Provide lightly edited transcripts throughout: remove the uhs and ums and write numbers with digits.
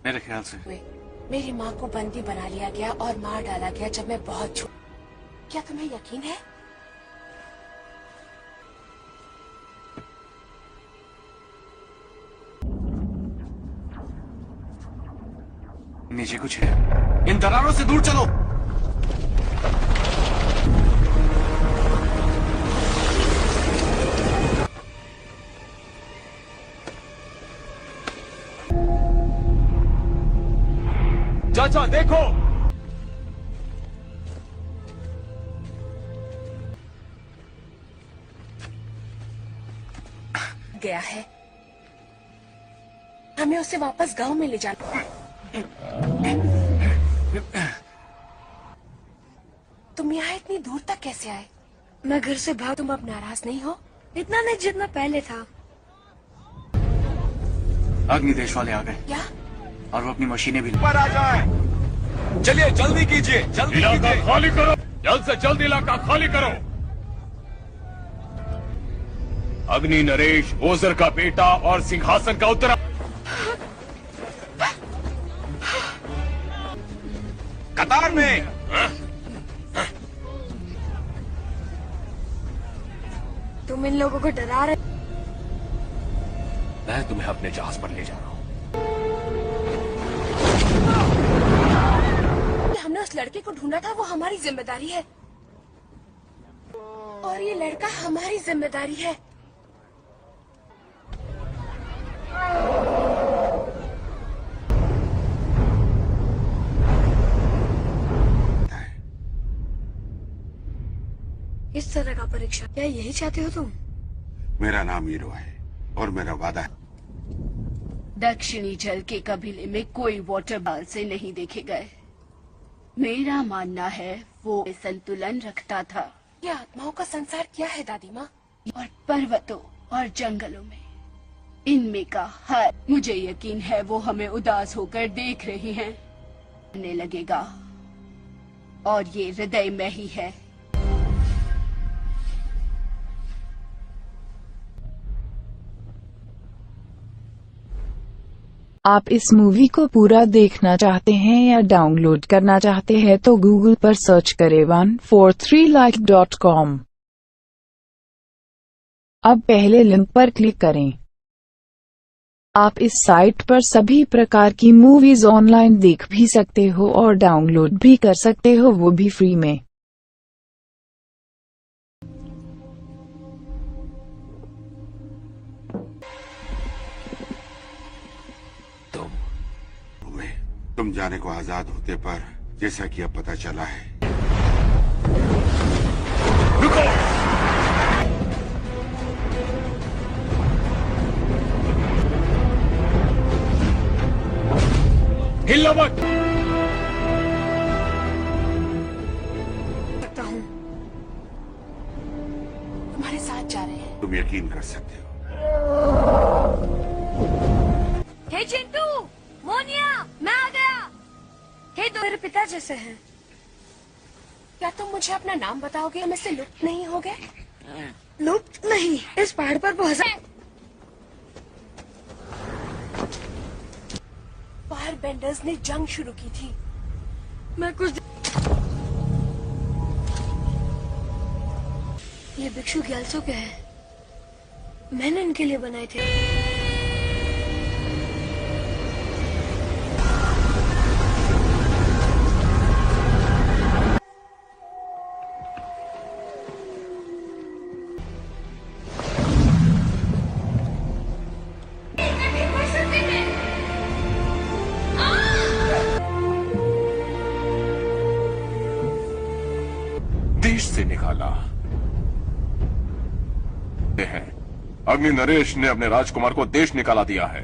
मेरे ख्याल से मेरी माँ को बंदी बना लिया गया और मार डाला गया जब मैं बहुत छोटी। क्या तुम्हें यकीन है? नीचे कुछ है। इन दरारों से दूर चलो। चाचा देखो। गया है, हमें उसे वापस गांव में ले जाना। तुम यहाँ इतनी दूर तक कैसे आए? मैं घर से भाग। तुम अब नाराज नहीं हो? इतना नहीं जितना पहले था। अग्निदेश वाले आ गए। क्या? और वो अपनी मशीनें भी पर आ जाए। चलिए जल्दी कीजिए, जल्दी इलाका कीजिए। खाली करो, जल्द से जल्द इलाका खाली करो। अग्नि नरेश ओजर का बेटा और सिंहासन का उत्तरा। कतार में। तुम इन लोगों को डरा रहे। मैं तुम्हें अपने जहाज पर ले जा रहा हूँ। हमने उस लड़के को ढूंढा था, वो हमारी जिम्मेदारी है। और ये लड़का हमारी जिम्मेदारी है। इस तरह का परीक्षा, क्या यही चाहते हो तुम? मेरा नाम हीरो है और मेरा वादा है। दक्षिणी जल के कबीले में कोई वाटर बाल से नहीं देखे गए। मेरा मानना है वो संतुलन रखता था। ये आत्माओं का संसार क्या है दादी माँ? और पर्वतों और जंगलों में इनमें का हर, मुझे यकीन है वो हमें उदास होकर देख रही हैं। आने लगेगा और ये हृदय में ही है। आप इस मूवी को पूरा देखना चाहते हैं या डाउनलोड करना चाहते हैं तो गूगल पर सर्च करें 143like.com। अब पहले लिंक पर क्लिक करें। आप इस साइट पर सभी प्रकार की मूवीज ऑनलाइन देख भी सकते हो और डाउनलोड भी कर सकते हो, वो भी फ्री में। तुम जाने को आजाद होते पर जैसा कि अब पता चला है। रुको। हिलना मत। सकता हूँ, तुम्हारे साथ जा रहे हैं। तुम यकीन कर सकते हो। हे चिंटू, मोनिया, मैं आ गया। हे तो मेरे पिता जैसे हैं। क्या तुम मुझे अपना नाम बताओगे? हम इससे लुप्त नहीं हो गए? लुप्त नहीं, इस पहाड़ पर बहुत फायर बेंडर्स ने जंग शुरू की थी। मैं कुछ ये भिक्षु ग्याल्सो के हैं। मैंने इनके लिए बनाए थे। देश से निकाला है। अग्नि नरेश ने अपने राजकुमार को देश निकाला दिया है।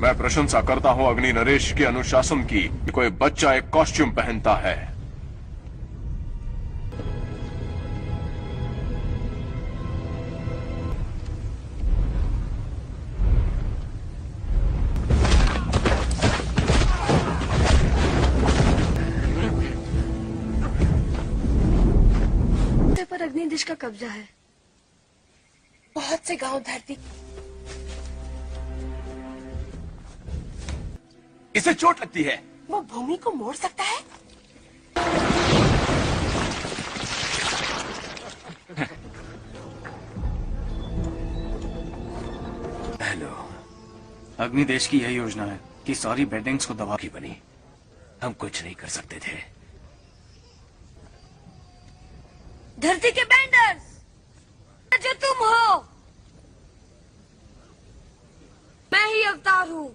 मैं प्रशंसा करता हूं अग्नि नरेश के अनुशासन की कि कोई बच्चा एक कॉस्ट्यूम पहनता है। पर अग्निदेश का कब्जा है। बहुत से गांव धरती इसे चोट लगती है। वो भूमि को मोड़ सकता है? हेलो। अग्नि देश की यही योजना है कि सारी बेडिंग्स को दबा की बनी, हम कुछ नहीं कर सकते थे। धरती के बैंडर्स, जो तुम हो, मैं ही अवतार हूँ।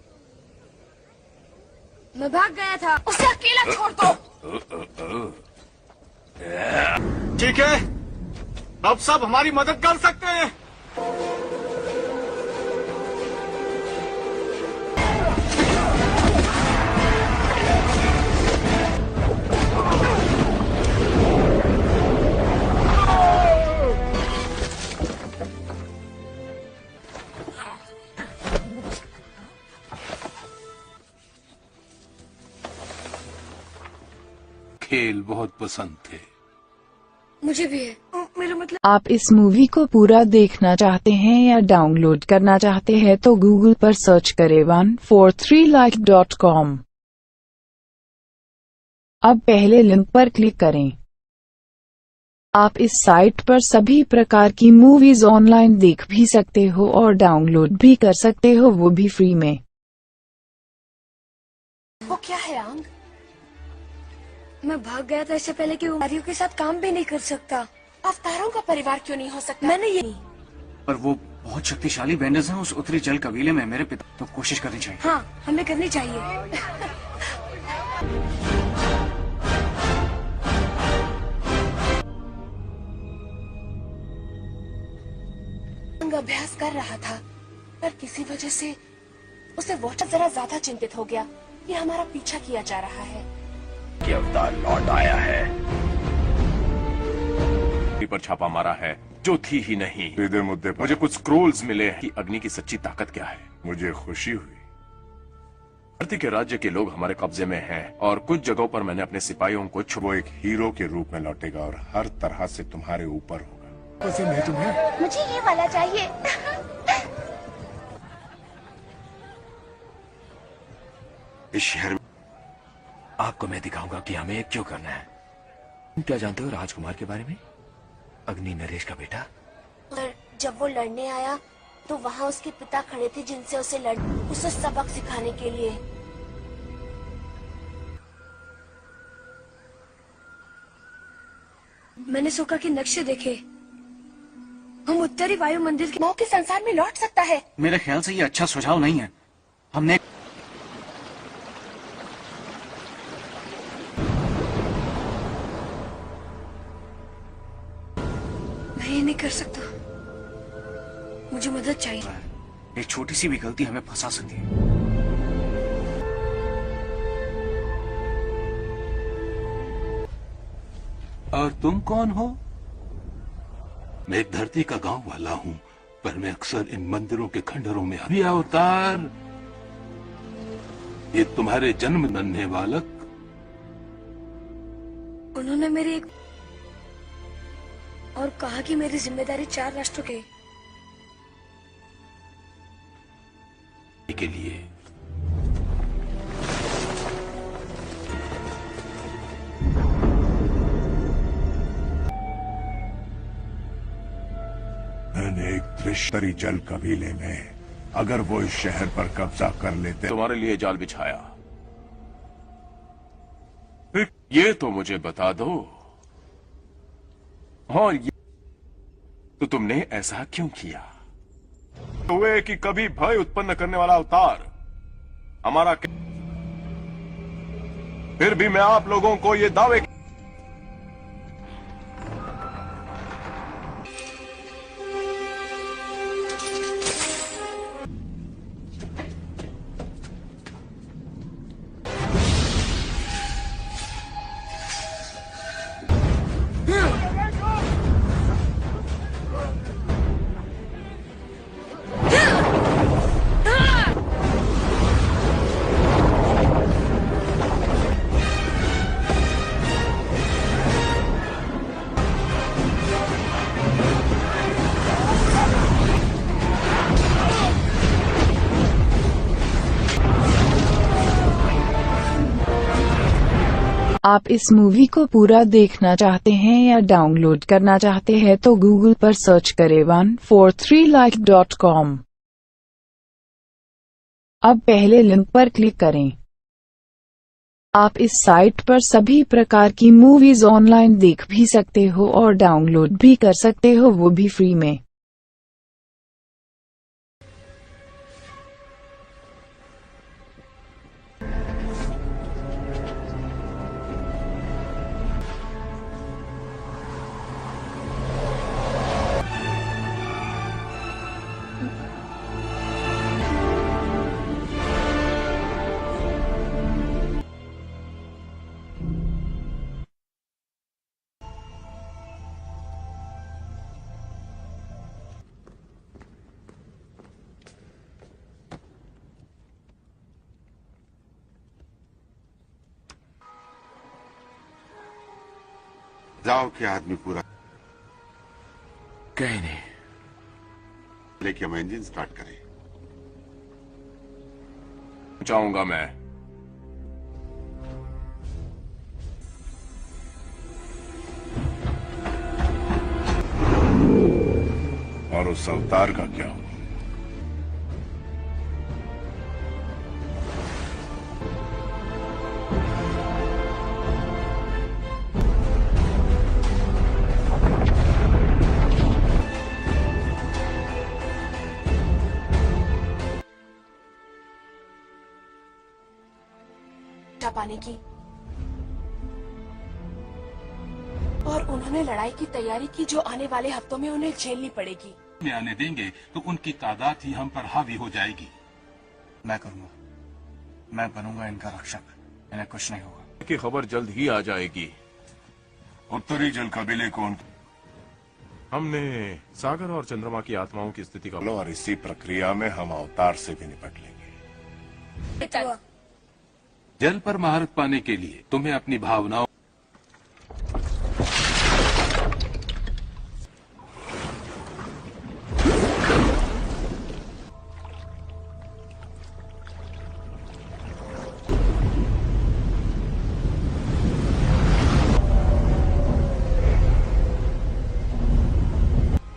मैं भाग गया था, उसे अकेला छोड़ दो। ठीक है, अब सब हमारी मदद कर सकते हैं। खेल बहुत पसंद थे। मुझे भी है। मेरा मतलब आप इस मूवी को पूरा देखना चाहते हैं या डाउनलोड करना चाहते हैं तो गूगल पर सर्च करें 143like.com। अब पहले लिंक पर क्लिक करें। आप इस साइट पर सभी प्रकार की मूवीज ऑनलाइन देख भी सकते हो और डाउनलोड भी कर सकते हो, वो भी फ्री में। वो क्या है आंग? मैं भाग गया था इससे पहले कि वो अवतारियों के साथ काम भी नहीं कर सकता। अवतारों का परिवार क्यों नहीं हो सकता? मैंने ये नहीं। पर वो बहुत शक्तिशाली बेंडर्स हैं उस उत्तरी जल कबीले में। मेरे पिता तो कोशिश करनी चाहिए। हाँ, हमें करनी चाहिए। आंग अभ्यास कर रहा था, पर किसी वजह से उसे वाटर जरा ज्यादा चिंतित हो गया। ये हमारा पीछा किया जा रहा है। कि अवतार लौट आया है। पर छापा मारा है जो थी ही नहीं। सीधे मुद्दे पर मुझे कुछ स्क्रोल्स मिले हैं कि अग्नि की सच्ची ताकत क्या है। मुझे खुशी हुई। धरती के राज्य के लोग हमारे कब्जे में हैं और कुछ जगहों पर मैंने अपने सिपाहियों को वो एक हीरो के रूप में लौटेगा और हर तरह से तुम्हारे ऊपर होगा। पसंद है तुम्हें? मुझे ये वाला चाहिए। इस शहर में आपको मैं दिखाऊंगा कि हमें क्यों करना है। तुम क्या जानते हो राजकुमार के बारे में? अग्नि नरेश का बेटा। पर जब वो लड़ने आया तो वहाँ उसके पिता खड़े थे जिनसे उसे सबक सिखाने के लिए। मैंने सोका के नक्शे देखे। हम उत्तरी वायु मंदिर के मौके संसार में लौट सकता है। मेरे ख्याल से ये अच्छा सुझाव नहीं है। हमने मैं ये नहीं कर सकता। मुझे मदद चाहिए। एक छोटी सी भी गलती हमें फंसा सकती है। और तुम कौन हो? मैं एक धरती का गांव वाला हूँ, पर मैं अक्सर इन मंदिरों के खंडरों में भी अवतार। ये तुम्हारे जन्म नन्हे बालक। उन्होंने मेरी एक और कहा कि मेरी जिम्मेदारी 4 राष्ट्रों के लिए। मैंने एक त्रिशतरी जल कबीले में अगर वो इस शहर पर कब्जा कर लेते। तुम्हारे लिए जाल बिछाया। ये तो मुझे बता दो। और ये तो तुमने ऐसा क्यों किया? हुए कि कभी भय उत्पन्न करने वाला अवतार हमारा। फिर भी मैं आप लोगों को ये दावे आप इस मूवी को पूरा देखना चाहते हैं या डाउनलोड करना चाहते हैं तो गूगल पर सर्च करें 143like.com। अब पहले लिंक पर क्लिक करें। आप इस साइट पर सभी प्रकार की मूवीज ऑनलाइन देख भी सकते हो और डाउनलोड भी कर सकते हो, वो भी फ्री में। जाओ कि आदमी पूरा कहीं नहीं। लेके हम इंजन स्टार्ट करें। चाहूंगा मैं। और उस अवतार का क्या हुआ? पाने की और उन्होंने लड़ाई की तैयारी की जो आने वाले हफ्तों में उन्हें झेलनी पड़ेगी। में आने देंगे तो उनकी तादाद ही हम पर हावी हो जाएगी। मैं करूंगा, मैं बनूंगा इनका रक्षक, इन्हें कुछ नहीं होगा। की खबर जल्द ही आ जाएगी। उत्तरी जल कबीले को हमने सागर और चंद्रमा की आत्माओं की स्थिति का और इसी प्रक्रिया में हम अवतार से भी निपट लेंगे। जल पर महारत पाने के लिए तुम्हें अपनी भावनाओं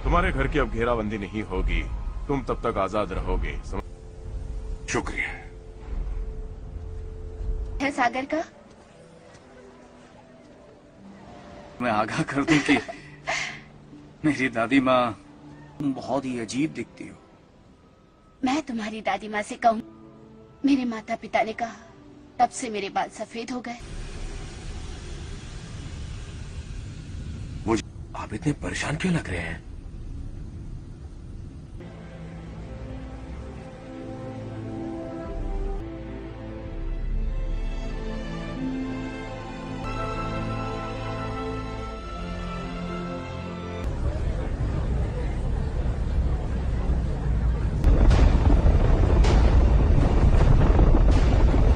तुम्हारे घर की अब घेराबंदी नहीं होगी, तुम तब तक आजाद रहोगे। शुक्रिया है सागर का। मैं आगाह कर दूं कि मेरी दादी माँ तुम बहुत ही अजीब दिखती हो। मैं तुम्हारी दादी माँ से कहूँ, मेरे माता पिता ने कहा, तब से मेरे बाल सफेद हो गए। आप इतने परेशान क्यों लग रहे हैं?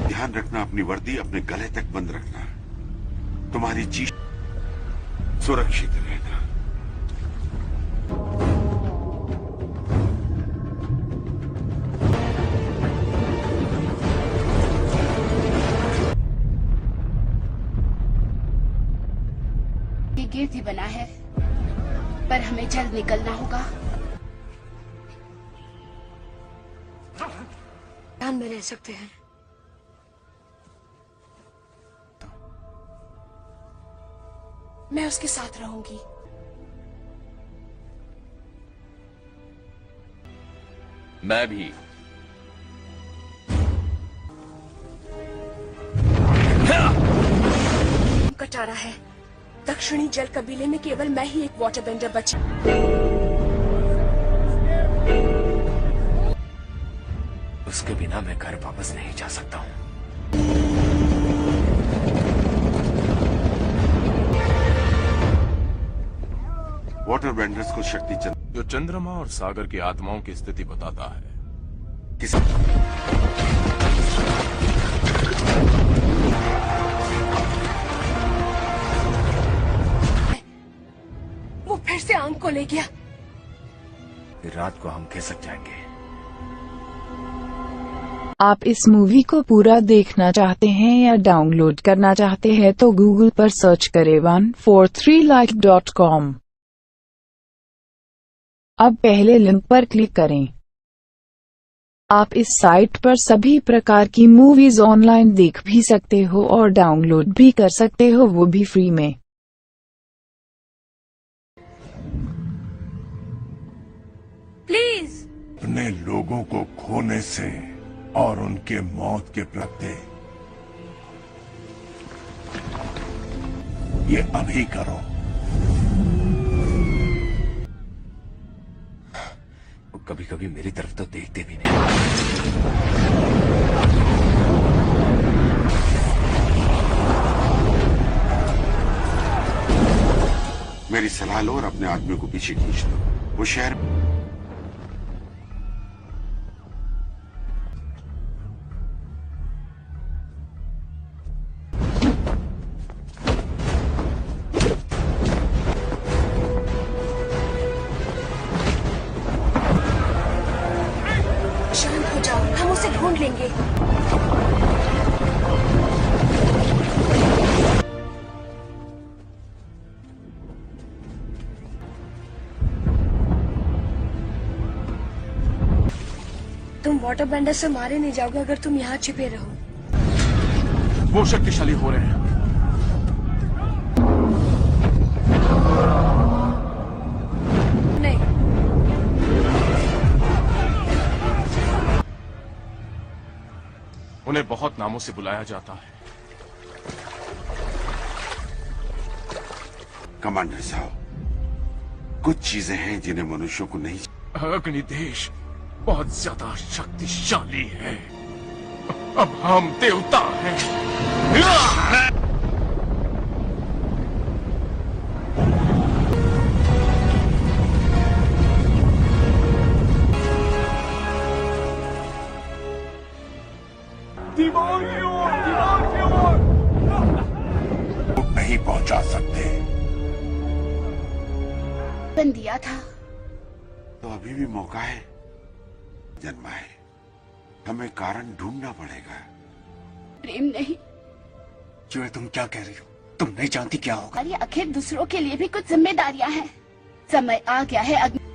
ध्यान रखना, अपनी वर्दी अपने गले तक बंद रखना, तुम्हारी चीज सुरक्षित रहना। ये गिरद ही बना है, पर हमें जल्द निकलना होगा। ध्यान में रह सकते हैं। मैं उसके साथ रहूंगी। मैं भी। कटारा है। दक्षिणी जल कबीले में केवल मैं ही एक वाटर बेंडर बचा। उसके बिना मैं घर वापस नहीं जा सकता हूँ। वाटर बेंडर्स को शक्ति जो चंद्रमा और सागर की आत्माओं की स्थिति बताता है। किसी वो फिर से आंख को ले गया। फिर रात को हम खिसक जाएंगे। आप इस मूवी को पूरा देखना चाहते हैं या डाउनलोड करना चाहते हैं तो गूगल पर सर्च करें 143like.com। अब पहले लिंक पर क्लिक करें। आप इस साइट पर सभी प्रकार की मूवीज ऑनलाइन देख भी सकते हो और डाउनलोड भी कर सकते हो, वो भी फ्री में। प्लीज। अपने लोगों को खोने से और उनके मौत के प्रति ये अभी करो। कभी कभी मेरी तरफ तो देखते भी नहीं। मेरी सलाह लो और अपने आदमी को पीछे खींच दो। वो शहर शांत हो जाओ, हम उसे ढूंढ लेंगे। तुम वाटर बेंडर से मारे नहीं जाओगे अगर तुम यहाँ छिपे रहो। वो शक्तिशाली हो रहे हैं। नहीं, उन्हें बहुत नामों से बुलाया जाता है। कमांडर साहब, कुछ चीजें हैं जिन्हें मनुष्यों को नहीं। अग्निदेश बहुत ज्यादा शक्तिशाली है। अब हम देवता हैं। नहीं पहुंचा सकते। बन दिया था तो अभी भी मौका है। जन्माए, हमें कारण ढूंढना पड़ेगा। प्रेम नहीं, जो तुम क्या कह रही हो? तुम नहीं जानती क्या होगा। और ये आखिर दूसरों के लिए भी कुछ जिम्मेदारियां हैं। समय आ गया है अग्नि।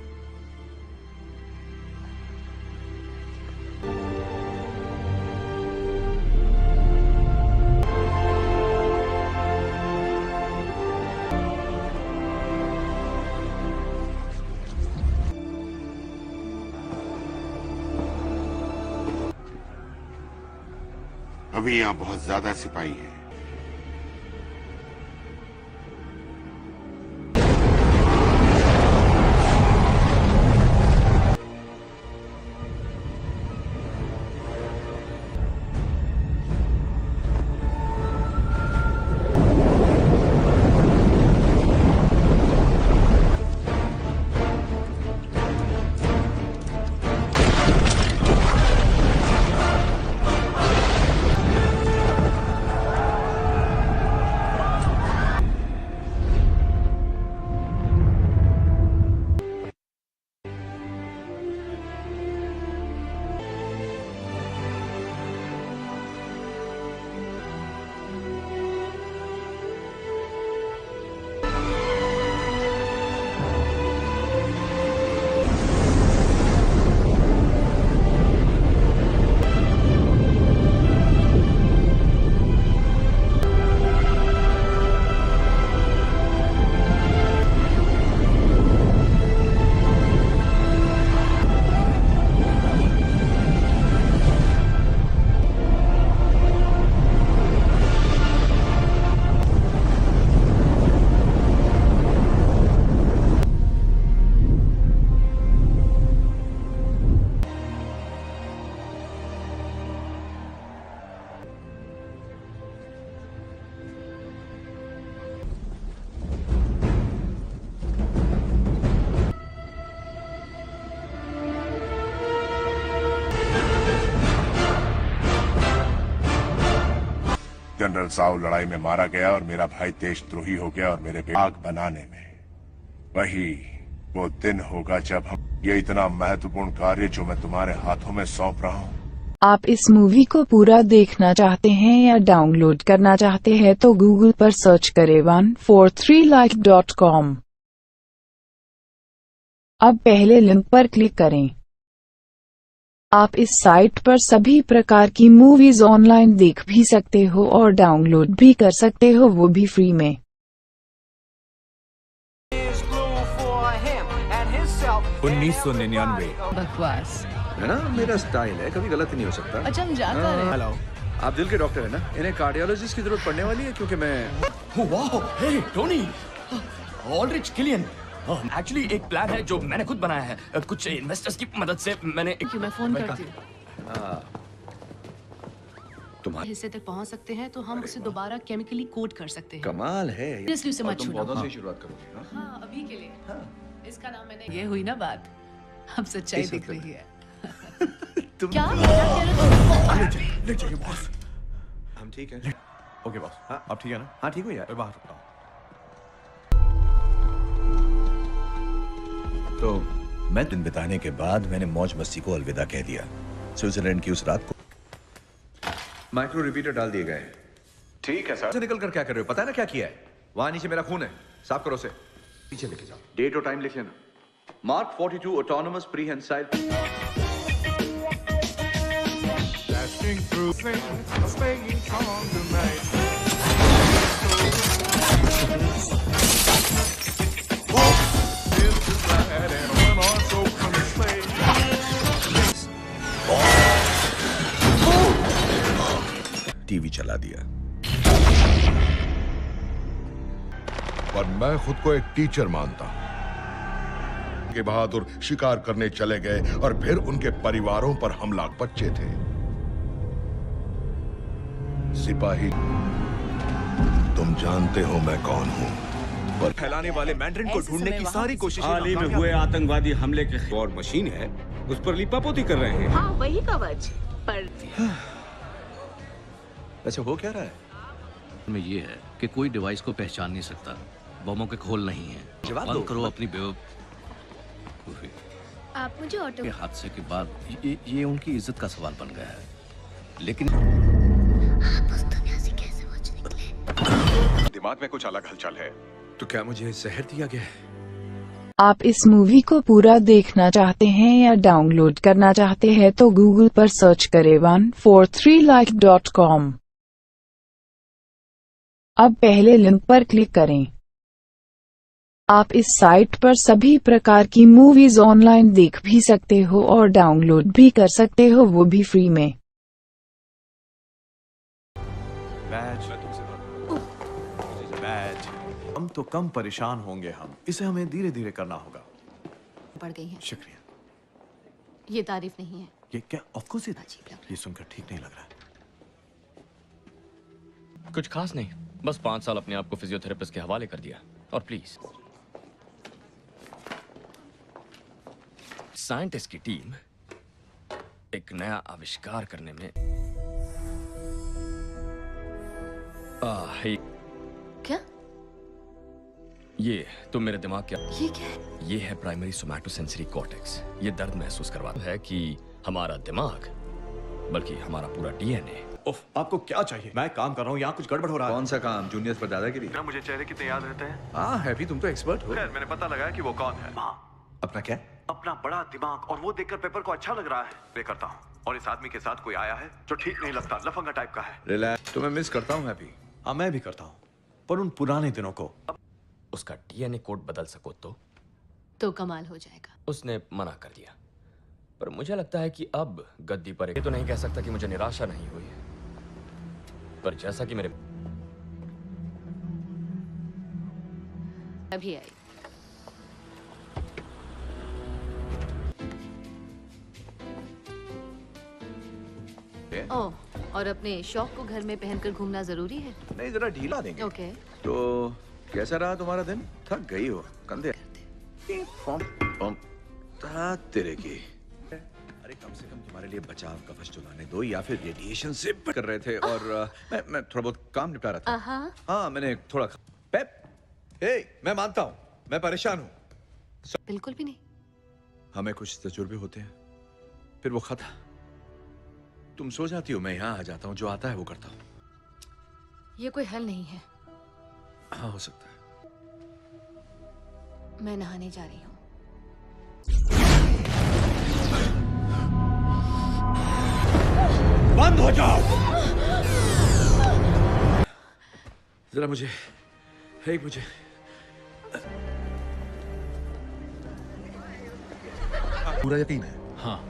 अभी यहाँ बहुत ज्यादा सिपाही हैं। जनरल साउ लड़ाई में मारा गया और मेरा भाई देशद्रोही हो गया और मेरे बेटे आग बनाने में। वही वो दिन होगा जब हम ये इतना महत्वपूर्ण कार्य जो मैं तुम्हारे हाथों में सौंप रहा हूँ। आप इस मूवी को पूरा देखना चाहते हैं या डाउनलोड करना चाहते हैं तो गूगल पर सर्च करें 143like.com। अब पहले लिंक पर क्लिक करें। आप इस साइट पर सभी प्रकार की मूवीज ऑनलाइन देख भी सकते हो और डाउनलोड भी कर सकते हो, वो भी फ्री में। 1999 बकवास। है ना, मेरा स्टाइल है, कभी गलत नहीं हो सकता। अच्छा हम जाकर हैं। हेलो, आप दिल के डॉक्टर है ना? इन्हें कार्डियोलॉजिस्ट की जरूरत पड़ने वाली है क्योंकि मैं वाह, हे टोनी, ऑलरिच किलियन। एक्चुअली एक प्लान है जो मैंने खुद बनाया है, कुछ इन्वेस्टर्स की मदद से मैंने मैं फोन करती हूँ। तुम्हारे हिस्से तक पहुँच सकते हैं तो हम उसे दोबारा केमिकली कोट कर सकते हैं। कमाल है। Seriously उसे मत छूना। पौधों से ही शुरुआत करोगे? हाँ? हाँ अभी के लिए। इसका नाम मैंने ये हुई ना बात, अब सच्चाई दिख रही है। क्या कह रहे ले जाइए बॉस। हम ठीक हैं। Okay boss. हाँ? आप ठीक है ना? हाँ ठीक हो यार। मैं बाहर रुकता हूँ। तो मैं दिन बिताने के बाद मैंने मौज मस्ती को अलविदा कह दिया। स्विट्जरलैंड की उस रात को माइक्रो रिपीटर डाल दिए गए। ठीक है से निकल कर क्या कर रहे हो? पता है ना क्या किया है? वहां नीचे मेरा खून है, साफ करो उसे। पीछे लेके जाओ। डेट और टाइम लिख लेना। Mark 42 autonomous prehensile. टीवी चला दिया। पर मैं खुद को एक टीचर मानता हूं कि बहादुर शिकार करने चले गए और फिर उनके परिवारों पर हमला। बच्चे थे, सिपाही। तुम जानते हो मैं कौन हूं। पर फैलाने वाले मैंड्रिन को ढूंढने की सारी कोशिशें हाल ही में हुए आतंकवादी हमले के और मशीन है, उस पर लिपापोती कर रहे हैं। हाँ वही कवच पर अच्छा हो क्या रहा है? में ये है कि कोई डिवाइस को पहचान नहीं सकता, बमों के खोल नहीं है। जवाब दो। बंद करो अपनी बेवकूफी। आप मुझे ऑटो के हादसे के बाद ये उनकी इज्जत का सवाल बन गया है। लेकिन आप उस दुनिया से कैसे बच निकले? दिमाग में कुछ अलग हलचल है। तो क्या मुझे जहर दिया गया है? आप इस मूवी को पूरा देखना चाहते हैं या डाउनलोड करना चाहते हैं तो गूगल पर सर्च करें 143like.com। अब पहले लिंक पर क्लिक करें। आप इस साइट पर सभी प्रकार की मूवीज ऑनलाइन देख भी सकते हो और डाउनलोड भी कर सकते हो, वो भी फ्री में। बैज, हम तो कम परेशान होंगे हम। इसे हमें धीरे धीरे करना होगा। पड़ गई है। शुक्रिया। ये तारीफ नहीं है। ये क्या? ऑफ कोर्स अजीब लग रहा ये सुनकर ठीक नहीं लग रहा है। कुछ खास नहीं, बस 5 साल अपने आप को फिजियोथेरेपिस्ट के हवाले कर दिया। और प्लीज, साइंटिस्ट की टीम एक नया आविष्कार करने में क्या? ये तो मेरे दिमाग क्या ये क्या है? ये है प्राइमरी सोमैटोसेंसरी कॉर्टेक्स। ये दर्द महसूस करवाता है कि हमारा दिमाग, बल्कि हमारा पूरा डीएनए। उफ, आपको क्या चाहिए? मैं काम कर रहा हूँ, यहाँ कुछ गड़बड़ हो रहा है। कौन सा काम? जूनियर्स पर दादागिरी? मुझे चेहरे कितने याद रहते हैं? हाँ हैवी, तुम तो एक्सपर्ट हो। खैर, मैंने पता लगाया कि वो कौन है। अपना क्या? अपना बड़ा दिमाग। और वो देखकर पेपर को अच्छा लग रहा है। मैं करता हूँ। और इस आदमी के साथ कोई आया है जो ठीक नहीं लगता, लफंगा टाइप का है। रिलैक्स, तुम्हें मिस करता हूँ हैप्पी। हाँ मैं भी करता हूँ, पर उन पुराने दिनों को। उसका डीएनए कोड बदल सको तो कमाल हो जाएगा। उसने मना कर दिया। पर मुझे लगता है कि अब गद्दी पर ये तो नहीं कह सकता कि मुझे निराशा नहीं हुई, पर जैसा कि मेरे अभी आई। ओह, और अपने शौक को घर में पहनकर घूमना जरूरी है? नहीं, जरा ढीला देंगे। ओके। तो कैसा रहा तुम्हारा दिन? थक गई हो कंधे। तेरे की। अरे कम से कम तुम्हारे लिए बचाव कवच तो लाने दो, या फिर रेडिएशन से कर रहे थे। और मैं थोड़ा बहुत काम निपटा रहा था। हाँ मैंने थोड़ा पेप। मैं मानता हूँ मैं परेशान हूँ। बिल्कुल भी नहीं। हमें कुछ तजुर्बे होते हैं, फिर वो खता तुम सो जाती हो, मैं यहाँ आ जाता हूँ, जो आता है वो करता हूँ। ये कोई हल नहीं है। हाँ, हो सकता है। मैं नहाने जा रही हूँ। बंद हो जाओ। जरा मुझे पूरा यकीन है? हाँ।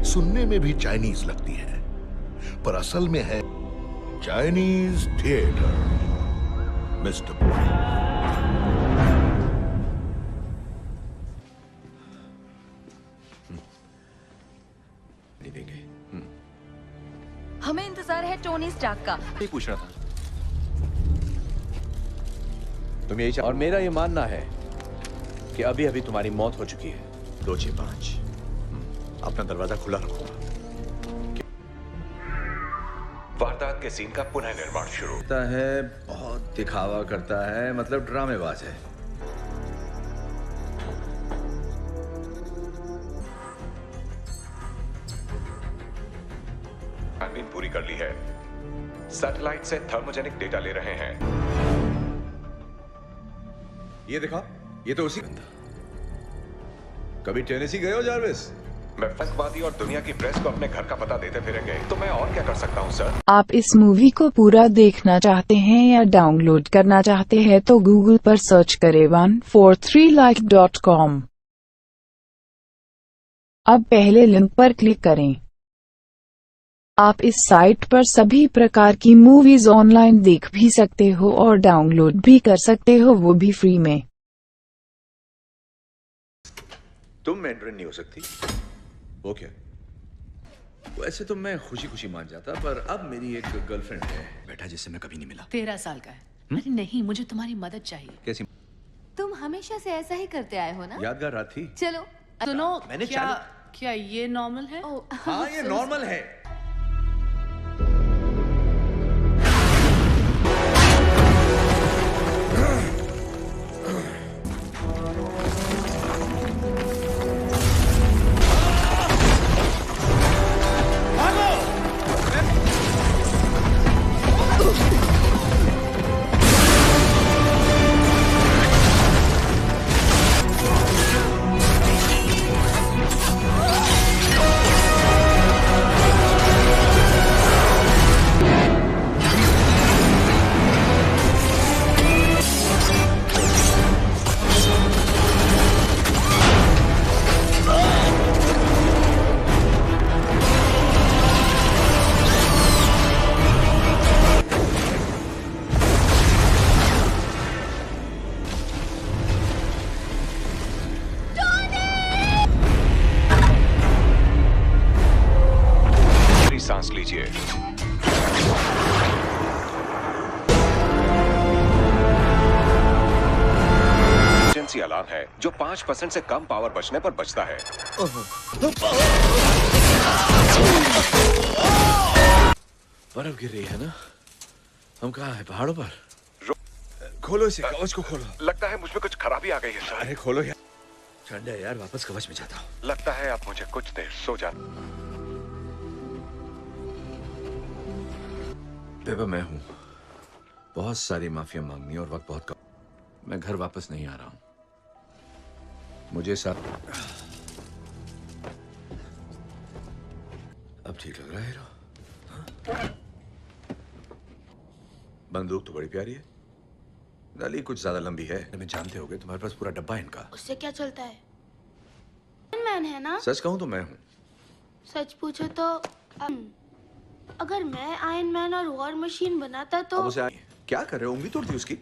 सुनने में भी चाइनीज लगती है, पर असल में है चाइनीज थिएटर। मिस्टर नहीं देंगे। हमें इंतजार है टोनी स्टार्क का। ये पूछ रहा था। तुम यही और मेरा ये मानना है कि अभी अभी तुम्हारी मौत हो चुकी है। 265 अपना दरवाजा खुला रखूंगा। वारदात के सीन का पुनः निर्माण शुरू होता है, बहुत दिखावा करता है, मतलब ड्रामेबाज है। छानबीन पूरी कर ली है। सैटेलाइट से थर्मोजेनिक डेटा ले रहे हैं। ये देखा, ये तो उसी कभी टेनेसी गए हो जार्विस? मैं आतंकवादी और दुनिया की प्रेस को अपने घर का पता देते फिरेंगे, तो मैं और क्या कर सकता हूँ सर? आप इस मूवी को पूरा देखना चाहते हैं या डाउनलोड करना चाहते हैं तो गूगल पर सर्च करें 143like.com। अब पहले लिंक पर क्लिक करें। आप इस साइट पर सभी प्रकार की मूवीज ऑनलाइन देख भी सकते हो और डाउनलोड भी कर सकते हो, वो भी फ्री में। तुम मैंड्रिन नहीं हो सकती। वो क्या? वैसे तो मैं खुशी खुशी मान जाता, पर अब मेरी एक गर्लफ्रेंड है बेटा, जिससे मैं कभी नहीं मिला। 13 साल का है। अरे नहीं, मुझे तुम्हारी मदद चाहिए। कैसी? तुम हमेशा से ऐसा ही करते आए हो ना? यादगार रात थी। चलो सुनो, मैंने क्या ये नॉर्मल है? हाँ, ये नॉर्मल है। सांस लीजिए। इमरजेंसी अलार्म है जो 5% से कम पावर बचने पर बचता है। बर्फ गिर रही है ना? हम कहाँ हैं? पहाड़ों पर? खोलो इसे, कवच को खोलो। लगता है मुझमें कुछ खराबी आ गई है सर। अरे खोलो यार। ठंड है यार, वापस कवच में जाता हूँ। लगता है आप मुझे कुछ देर सो जा। बेबा, मैं हूँ। बहुत सारी माफिया मांगनी और वक्त बहुत कम। मैं घर वापस नहीं आ रहा हूँ। मुझे साथ अब ठीक लग रहा है हीरो? बंदूक तो बड़ी प्यारी है। गली कुछ ज्यादा लंबी है। मैं जानते होगे, तुम्हारे पास पूरा डब्बा है इनका। उससे क्या चलता है? मैन है ना? सच कहूँ तो मैं हूँ। सच पूछो तो अगर मैं आयरन मैन और वॉर मशीन बनाता तो अब उसे क्या कर रहे हो? उंगली तोड़ दी उसकी।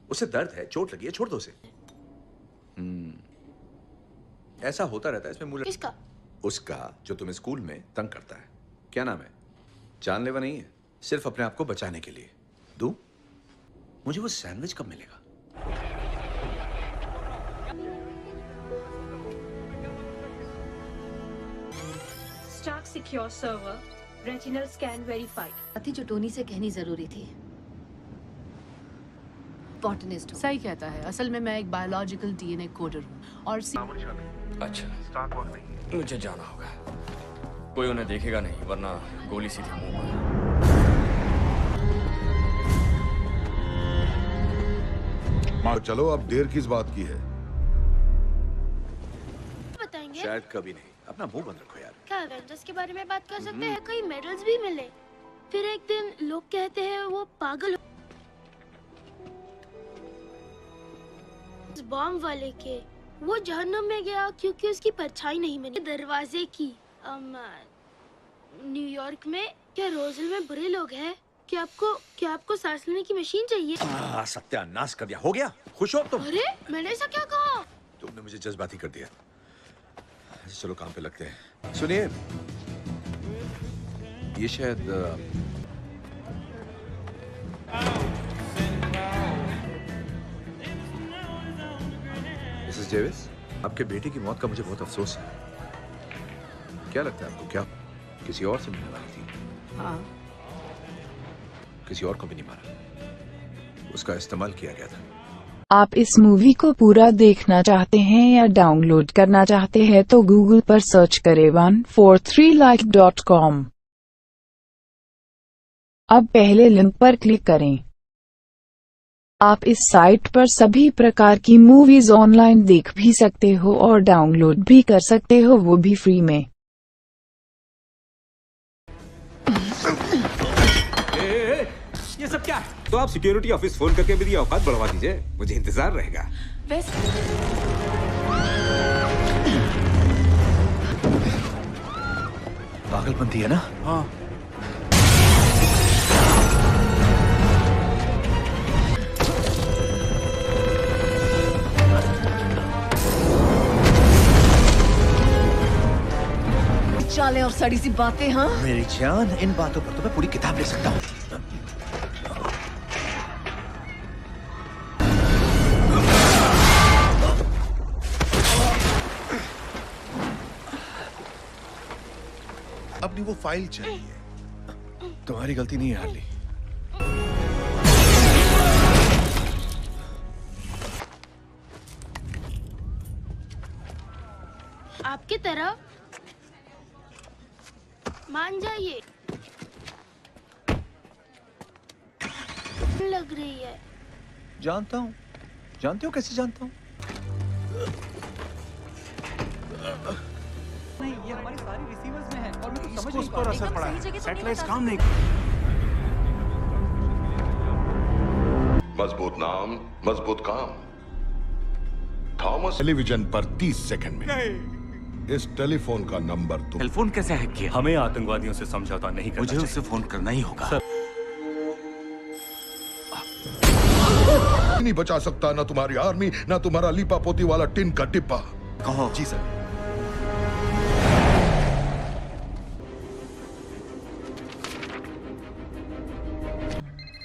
उसे दर्द है, चोट लगी है, छोड़ दो उसे। ऐसा होता रहता है इसमें मूल। किसका? उसका जो तुम्हें स्कूल में तंग करता है। क्या नाम है? जानलेवा नहीं है, सिर्फ अपने आप को बचाने के लिए। दूं? मुझे वो सैंडविच कब मिलेगा? Stark secure server, retinal scan verified. बातें जो टोनी से कहनी जरूरी थी। बॉटनिस्ट हूँ। सही कहता है। असल में मैं एक बायोलॉजिकल डीएनए कोडर हूँ और अच्छा, मुझे जाना होगा। कोई उन्हें देखेगा नहीं, वरना गोली सीधी मुंह पर। चलो, अब देर किस बात की है? बताएंगे? शायद कभी नहीं। अपना मुंह बंद रखो यार। क्या एवेंजर्स के बारे में बात कर सकते हैं? कई मेडल्स भी मिले। फिर एक दिन लोग कहते हैं वो पागल हो। इस बॉम्ब वाले के वो जहन्नम में गया क्योंकि उसकी परछाई नहीं मिली दरवाजे की। न्यूयॉर्क में क्या रोजल में बुरे लोग हैं? क्या आपको सांस लेने की मशीन चाहिए? सत्यानाश कर दिया। हो गया? खुश हो तुम? अरे मैंने ऐसा क्या कहा? तुमने मुझे जज्बाती कर दिया। चलो काम पे लगते हैं। सुनिए, ये शायद मिसेस डेविस, आपके बेटे की मौत का मुझे बहुत अफसोस है। क्या लगता है आपको, क्या किसी और से मिलने वाली थी? हाँ। किसी और को भी नहीं मारा, उसका इस्तेमाल किया गया था। आप इस मूवी को पूरा देखना चाहते हैं या डाउनलोड करना चाहते हैं तो गूगल पर सर्च करें 143like.com। अब पहले लिंक पर क्लिक करें। आप इस साइट पर सभी प्रकार की मूवीज ऑनलाइन देख भी सकते हो और डाउनलोड भी कर सकते हो, वो भी फ्री में। ये सब क्या है? तो आप सिक्योरिटी ऑफिस फोन करके मेरी औकात बढ़वा दीजिए, मुझे इंतजार रहेगा। पागलपंती है ना? हाँ। चालें और सड़ी सी बातें। हाँ मेरी जान, इन बातों पर तो मैं पूरी किताब ले सकता हूँ। अपनी वो फाइल चाहिए। तुम्हारी गलती नहीं है हार्ली। आपकी तरह मान जाइए। लग रही है। जानता हूँ। जानते हो कैसे जानता हूँ? नहीं, ये हमारी सारी रिसीवर्स में है और मुझे समझ उस पर असर पड़ा है। सैटेलाइट काम नहीं। मजबूत नाम, मजबूत काम। थॉमस टेलीविजन पर 30 सेकंड में इस टेलीफोन का नंबर तुम। टेलीफोन कैसे हैक किया? हमें आतंकवादियों से समझौता नहीं करना। मुझे उससे फोन करना ही होगा। नहीं बचा सकता ना तुम्हारी आर्मी, ना तुम्हारा लीपा पोती वाला टिन का डिब्बा। कहो। जी सर।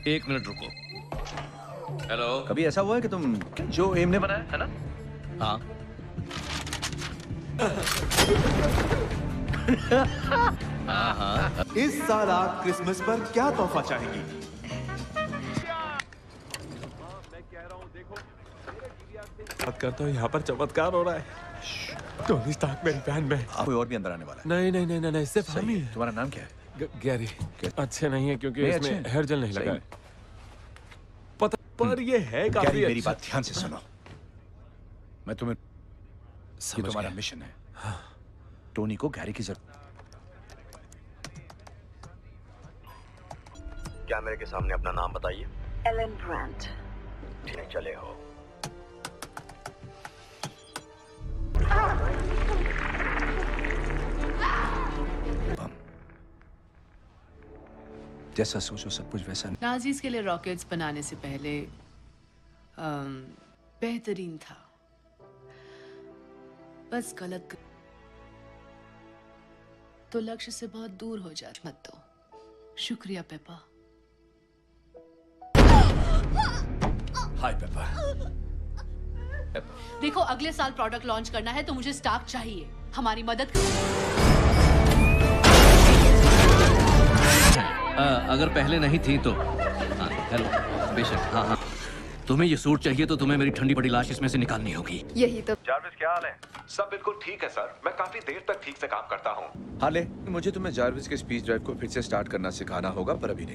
एक मिनट रुको। हेलो। कभी ऐसा हुआ है कि तुम जो एम ने बनाया है ना? हाँ। इस साल आप क्रिसमस पर क्या तोहफा चाहेंगी? बात करता हूँ, यहाँ पर चमत्कार हो रहा है। टोनी स्टार्क मेरी बहन में। कोई और भी अंदर आने वाला है? नहीं, सिर्फ हम ही। तुम्हारा नाम क्या है? गैरी। अच्छे नहीं है क्योंकि नहीं, इसमें हेयर जेल नहीं लगा है। पता पर ये है काफी गैरी, मेरी अच्छा। बात ध्यान से सुनो। मैं तुम्हें, ये तुम्हारा मिशन है। टोनी को गैरी की जरूरत। कैमरे के सामने अपना नाम बताइए। Alan Brant. ठीक चले हो। जैसा सोचो सब कुछ वैसा नहीं। नाजीज के लिए रॉकेट्स बनाने से पहले बेहतरीन था, बस गलत तो लक्ष्य से बहुत दूर हो जा मत दो। शुक्रिया पेपा। हाय पेपा। देखो अगले साल प्रोडक्ट लॉन्च करना है तो मुझे स्टॉक चाहिए। हमारी मदद अगर पहले नहीं थी तो हाँ, हेलो बेशक हाँ हाँ तुम्हें ये सूट चाहिए तो तुम्हें मेरी ठंडी पड़ी लाश इसमें से निकालनी होगी। यही तो। जारविस क्या हाल है? सब बिल्कुल ठीक है सर। मैं काफी देर तक ठीक से काम करता हूँ। हाले, मुझे तुम्हें जारविस के स्पीच ड्राइव को फिर से स्टार्ट करना सिखाना होगा, पर अभी नहीं।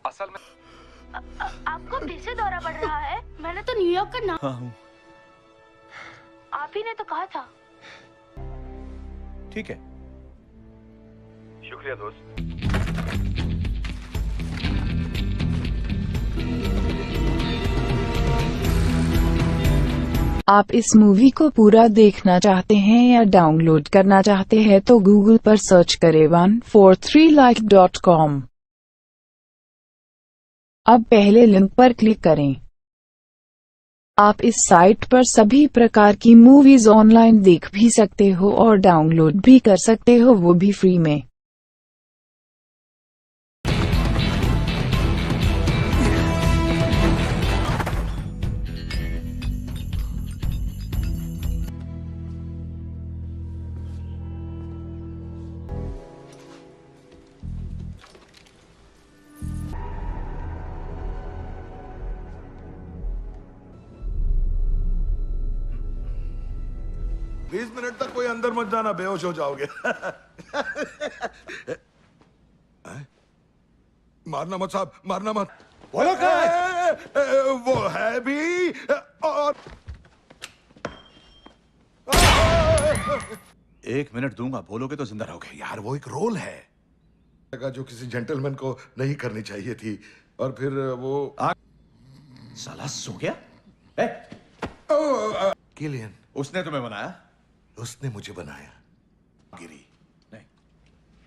असल में आपको फिर से दौरा पड़ रहा है? मैंने तो न्यूयॉर्क का नाम। हाँ हूँ। आप ही ने तो कहा था। ठीक है। शुक्रिया दोस्त। आप इस मूवी को पूरा देखना चाहते हैं या डाउनलोड करना चाहते हैं तो गूगल पर सर्च करें 143like.com। अब पहले लिंक पर क्लिक करें। आप इस साइट पर सभी प्रकार की मूवीज ऑनलाइन देख भी सकते हो और डाउनलोड भी कर सकते हो, वो भी फ्री में। बीस मिनट तक कोई अंदर मत जाना, बेहोश हो जाओगे। मारना मत साहब, मारना मत। बोलो वो है भी और 1 मिनट दूंगा, बोलोगे तो जिंदा रहोगे। यार वो एक रोल है जो किसी जेंटलमैन को नहीं करनी चाहिए थी, और फिर वो साला सो गया। किलियन, उसने तुम्हें बनाया? उसने मुझे बनाया। गिरी नहीं,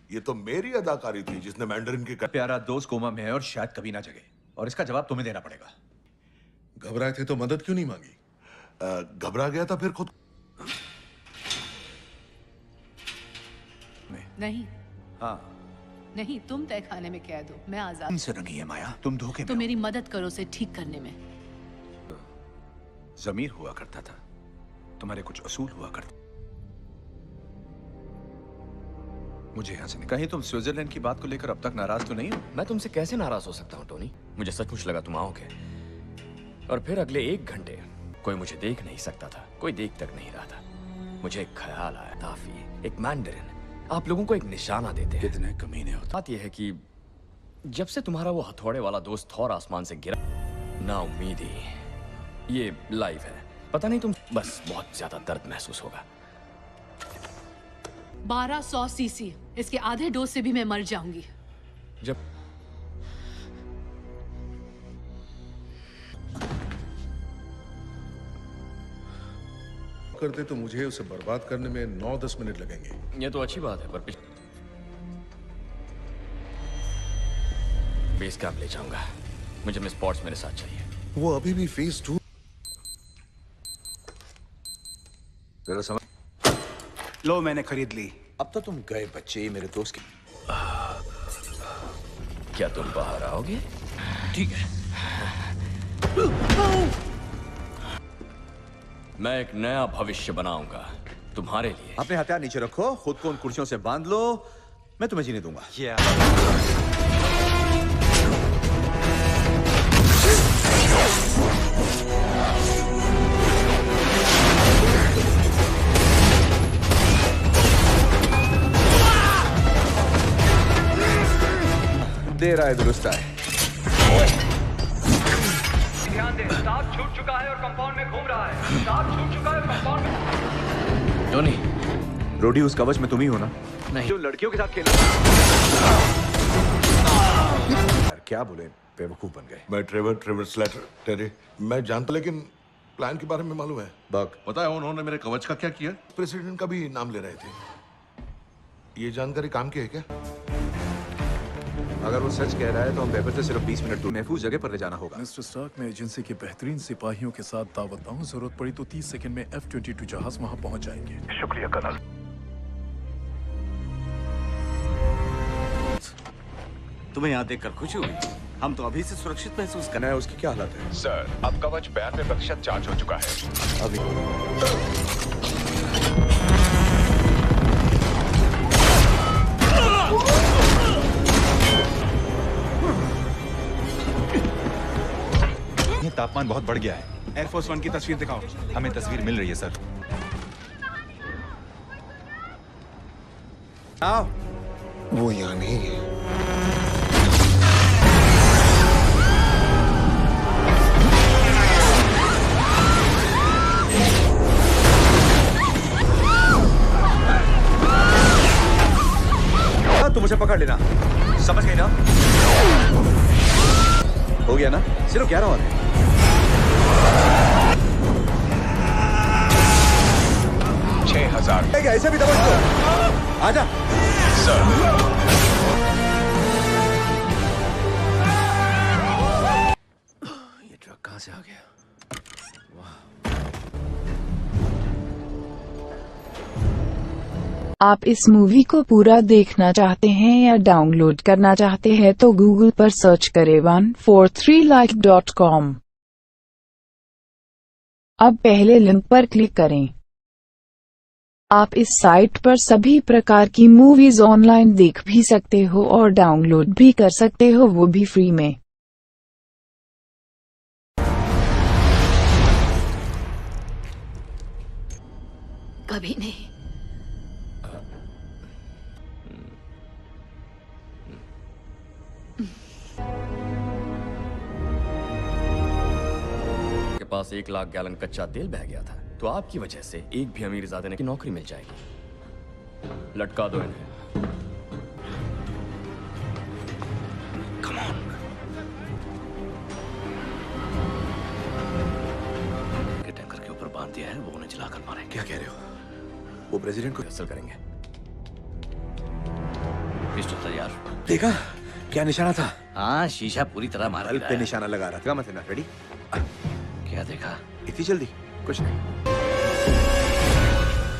ये तो मेरी अदाकारी थी जिसने मैंडरिन की प्यारा दोस्त कोमा में है और शायद कभी ना जगे, और इसका जवाब तुम्हें देना पड़ेगा। घबराए थे तो मदद क्यों नहीं मांगी? घबरा गया था फिर खुद नहीं। हाँ नहीं, तुम तय खाने में कैद हो, मैं आजाद। तुमसे रंगी है माया, तुम धोखे तो में मेरी मदद करो उसे ठीक करने में। ज़मीर हुआ करता था, तुम्हारे कुछ असूल हुआ करते। मुझे यहाँ से कहीं तुम स्विट्जरलैंड की बात को लेकर अब तक नाराज तो नहीं हो? मैं तुमसे कैसे नाराज हो सकता हूँ टोनी? मुझे सचमुच लगा तुम आओगे, और फिर अगले 1 घंटे कोई मुझे देख नहीं सकता था, कोई देख तक नहीं रहा था। मुझे एक ख्याल आया, काफी एक मैंडरिन आप लोगों को एक निशाना देते हैं। कितने कमीने होते। बात यह है कि जब से तुम्हारा वो हथौड़े वाला दोस्त थॉर आसमान से गिरा, ना उम्मीदी, ये लाइव है। पता नहीं, तुम बस बहुत ज्यादा दर्द महसूस होगा। 1200 सीसी, इसके आधे डोज से भी मैं मर जाऊंगी। जब करते तो मुझे उसे बर्बाद करने में 9-10 मिनट लगेंगे। ये तो अच्छी बात है, पर बेस कैंप ले जाऊंगा। मुझे मिस पॉट्स मेरे साथ चाहिए। वो अभी भी फेज 2। जरा समझ लो, मैंने खरीद ली। अब तो तुम गए बच्चे, मेरे दोस्त की। क्या तुम बाहर आओगे? ठीक है। मैं एक नया भविष्य बनाऊंगा तुम्हारे लिए। अपने हथियार नीचे रखो, खुद को उन कुर्सियों से बांध लो, मैं तुम्हें जीने दूंगा। देर आए दुरुस्त आए। ध्यान दे, स्टाफ छूट चुका है और कंपाउंड में घूम रहा है। स्टाफ छूट चुका है कंपाउंड में। टोनी, रोडी उस कवच में तुम ही हो ना? नहीं, जो लड़कियों के साथ खेला। क्या बोले, बेवकूफ बन गए। मैं ट्रेवर स्लेटर टेरी, मैं जानता, लेकिन प्लान के बारे में मालूम है। बग, पता है उन्होंने मेरे कवच का क्या किया? प्रेसिडेंट का भी नाम ले रहे थे। ये जानकारी काम की है क्या? अगर वो सच कह रहा है तो हम पेपर से सिर्फ 20 मिनट दूर महफूज जगह पर ले जाना होगा। मिस्टर स्टार्क, मैं एजेंसी के बेहतरीन सिपाहियों के साथ दावत पाऊँ। जरूरत पड़ी तो 30 सेकंड में F-22 जहाज वहाँ पहुँच जाएंगे। शुक्रिया कर्नल। तुम्हें यहाँ देखकर खुशी हुई। हम तो अभी से सुरक्षित महसूस कर रहे हैं। उसकी क्या हालत है? सर, अब कवच 92% चार्ज हो चुका है। अभी ये तापमान बहुत बढ़ गया है। एयरफोर्स 1 की तस्वीर दिखाओ। हमें तस्वीर मिल रही है सर। आओ। वो यहाँ नहीं है। तुम मुझे पकड़ लेना, समझ गई ना? हो गया ना? सिर्फ 11 और है। ऐसे भी दबा दो। आजा। सर। ये ट्रक कहाँ से आ गया? आप इस मूवी को पूरा देखना चाहते हैं या डाउनलोड करना चाहते हैं तो गूगल पर सर्च करें 143like.com। अब पहले लिंक पर क्लिक करें। आप इस साइट पर सभी प्रकार की मूवीज ऑनलाइन देख भी सकते हो और डाउनलोड भी कर सकते हो, वो भी फ्री में। कभी नहीं। के पास 1 लाख गैलन कच्चा तेल बह गया था, तो आपकी वजह से एक भी अमीरजादे की नौकरी मिल जाएगी। लटका दो इन्हें। टैंकर के ऊपर बांध दिया है, वो उन्हें जलाकर मारे। क्या कह रहे हो? वो प्रेसिडेंट को हासिल करेंगे। पिस्टल तैयार। देखा क्या निशाना था? हाँ, शीशा पूरी तरह मारा पे निशाना लगा रहा था। मत ना रेडी। क्या देखा? इतनी जल्दी? कुछ नहीं।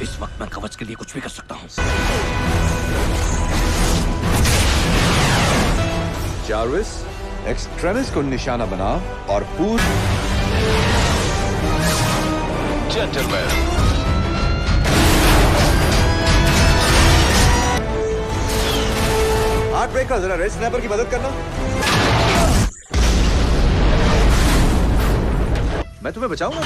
इस वक्त मैं कवच के लिए कुछ भी कर सकता हूँ। जार्विस, एक्सट्रेमिस को निशाना बना और जेंटलमैन। हार्ट ब्रेकर, जरा रेड स्नैपर की मदद करना। मैं तुम्हें बचाऊंगा।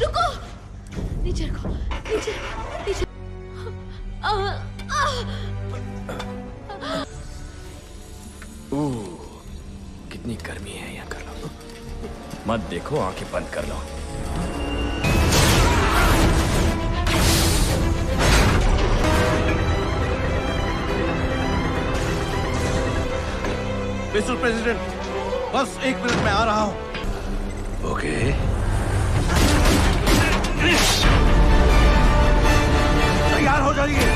रुको, नीचे रखो, नीचे, नीचे। कितनी गर्मी है यहाँ। कर लो, मत देखो, आंखें बंद कर लो। मिस्टर प्रेसिडेंट, बस 1 मिनट में आ रहा हूँ। ओके। तैयार हो जाइए।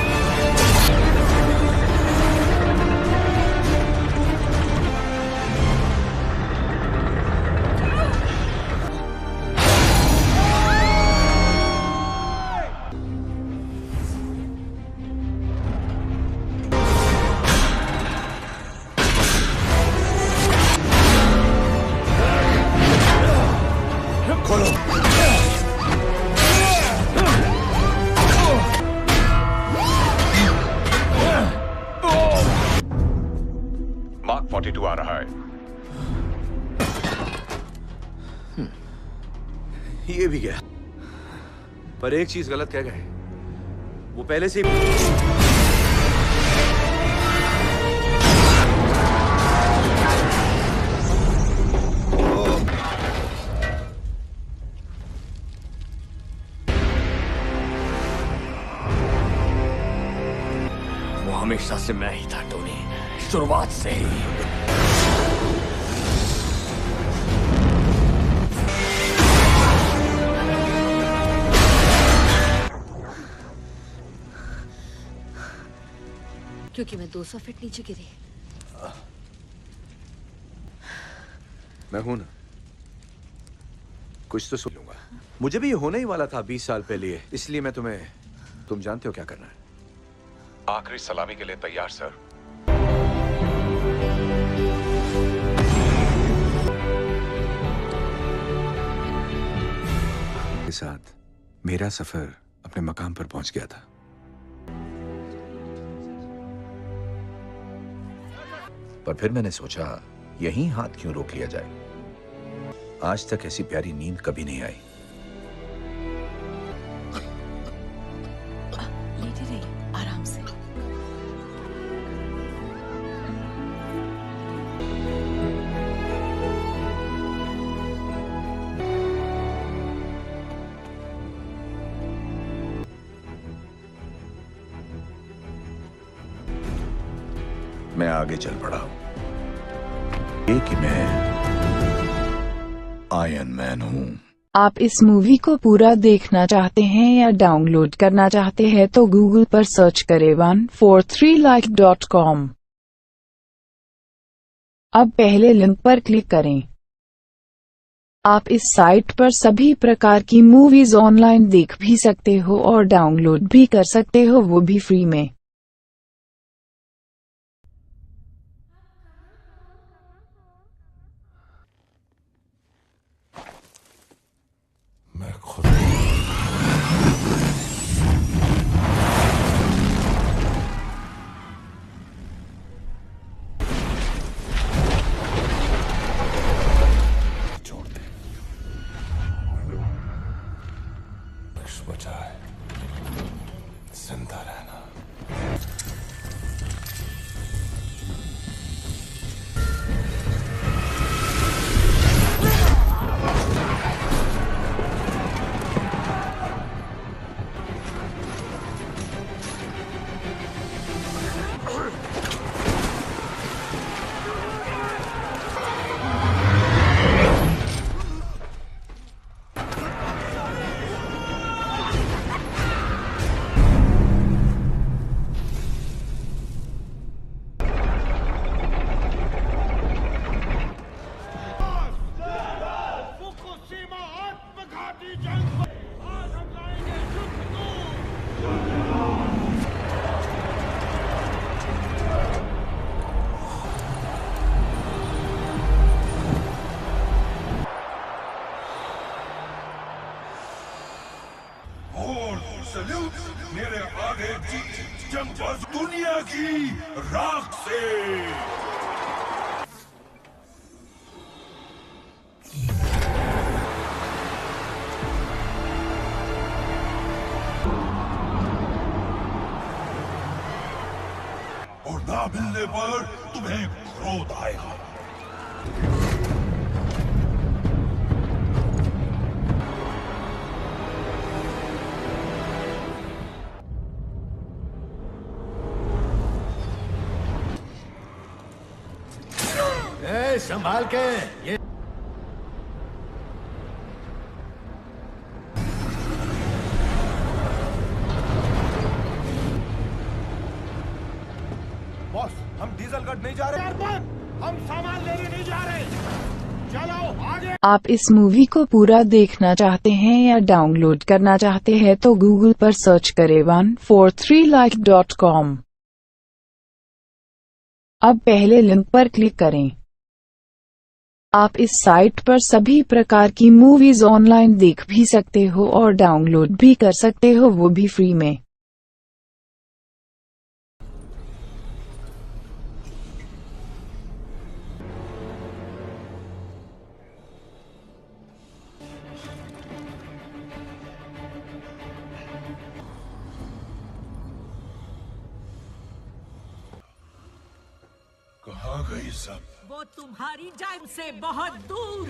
मार्क 42 आ रहा है। ये भी गया। पर एक चीज गलत कह गए। वो पहले से हमेशा से मैं ही था टोनी, शुरुआत से ही। क्योंकि मैं 200 फीट नीचे गिरी। मैं हूं ना, कुछ तो सुन लूंगा। मुझे भी ये होने ही वाला था 20 साल पहले, इसलिए मैं तुम जानते हो क्या करना है। आखिरी सलामी के लिए तैयार सर। के साथ मेरा सफर अपने मकाम पर पहुंच गया था। पर फिर मैंने सोचा यहीं हाथ क्यों रोक लिया जाए। आज तक ऐसी प्यारी नींद कभी नहीं आई। लेटे रहिए आराम से। मैं आगे चल पड़ा हूं। ये कि मैं आयरन मैन हूं। आप इस मूवी को पूरा देखना चाहते हैं या डाउनलोड करना चाहते हैं तो गूगल पर सर्च करें 143like.com। अब पहले लिंक पर क्लिक करें। आप इस साइट पर सभी प्रकार की मूवीज ऑनलाइन देख भी सकते हो और डाउनलोड भी कर सकते हो, वो भी फ्री में। मैं खुद छोड़ दे। बचा है जिंदा रहना। मेरे आगे जंगबाज दुनिया की राख से। और ना मिलने पर तुम्हें क्रोध आएगा। संभाल के ये बॉस, हम डीजलगढ़ नहीं जा रहे। हम सामान लेने नहीं जा रहे। चलो आगे। आप इस मूवी को पूरा देखना चाहते हैं या डाउनलोड करना चाहते हैं तो गूगल पर सर्च करें 143like.com। अब पहले लिंक पर क्लिक करें। आप इस साइट पर सभी प्रकार की मूवीज ऑनलाइन देख भी सकते हो और डाउनलोड भी कर सकते हो, वो भी फ्री में। कहाँ गई सब? वो तुम्हारी जान से बहुत दूर।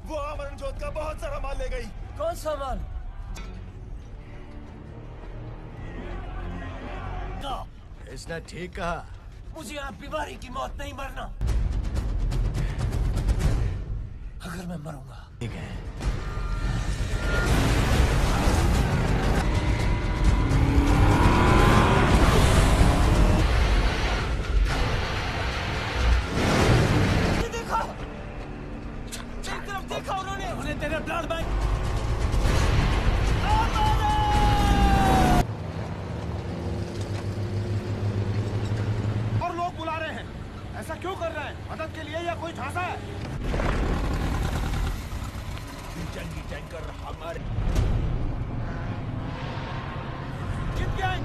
वो अमरनजोत का बहुत सारा माल ले गई। कौन सा माल? इसने ठीक कहा। मुझे आप बीमारी की मौत नहीं मरना। अगर मैं मरूंगा ठीक है। देखो, तेरी तरफ देखा उन्होंने तेरे ब्लड बैंक। और लोग बुला रहे हैं। ऐसा क्यों कर रहे हैं? मदद के लिए या कोई झांसा है? जंगी टैंकर हमारे जीत गए।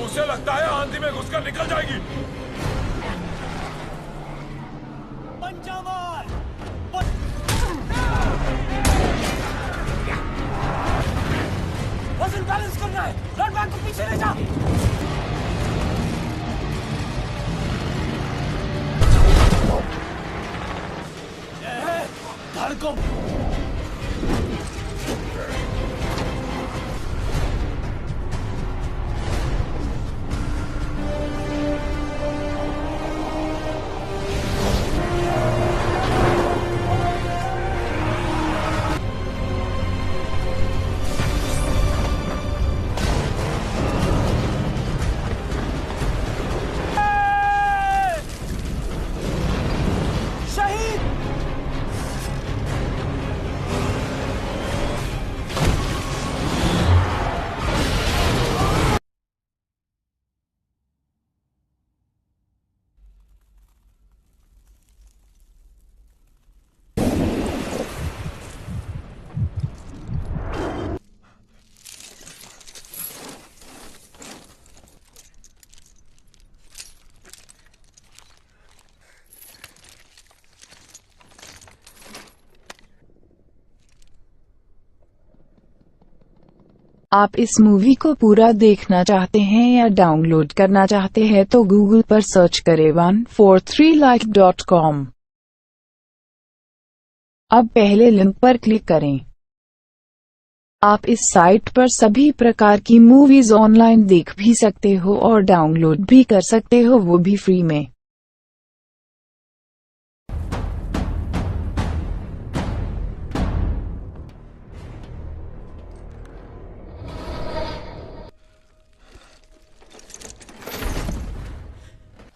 उसे लगता है आंधी में घुसकर निकल जाएगी। पंचामार वजन बैलेंस करना है। ब्लड बैंक को पीछे ले जा। धड़को आप इस मूवी को पूरा देखना चाहते हैं या डाउनलोड करना चाहते हैं तो गूगल पर सर्च करें 143like.com। अब पहले लिंक पर क्लिक करें। आप इस साइट पर सभी प्रकार की मूवीज ऑनलाइन देख भी सकते हो और डाउनलोड भी कर सकते हो, वो भी फ्री में।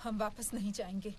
हम वापस नहीं जाएंगे।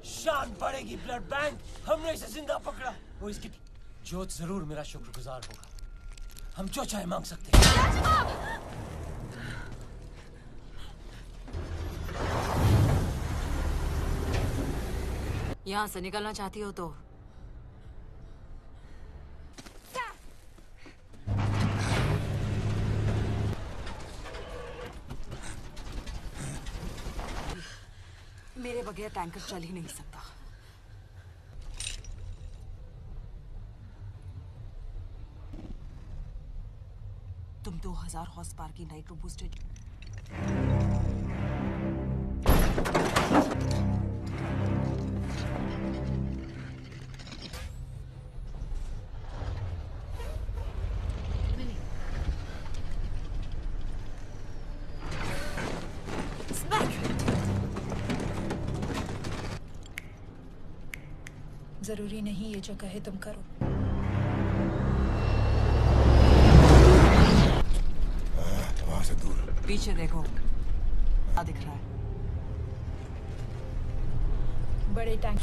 शान बढ़ेगी ब्लड बैंक। हमने इसे जिंदा पकड़ा। वो इसकी जोत जरूर मेरा शुक्रगुजार होगा। हम जो चाहे मांग सकते हैं। यहाँ से निकलना चाहती हो तो बगैर टैंकर चल ही नहीं सकता। तुम 2000 हॉर्स पावर की नाइट्रो बूस्टेड जरूरी नहीं ये जो कहे तुम करो। वहां से दूर। पीछे देखो, क्या दिख रहा है? बड़े टैंक।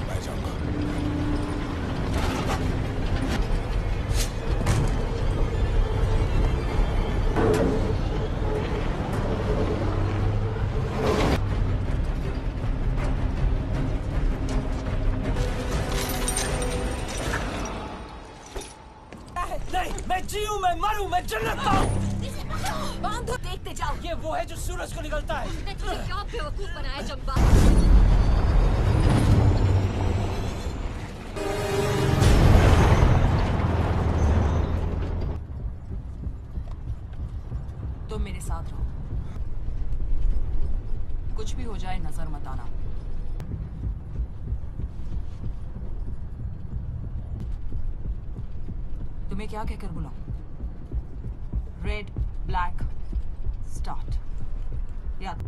मैं जाऊंगा। मैं जीऊं, मैं मरूं, मैं जन्नत पाऊं। बांधो, देखते जाओ। ये वो है जो सूरज को निकलता है। तुमने तुझे क्या बेवकूफ बनाया जंबा? तुम मेरे साथ रहो। कुछ भी हो जाए नजर मत आना। तुम्हें क्या कहकर बुलाऊं? Red, black, start. याद।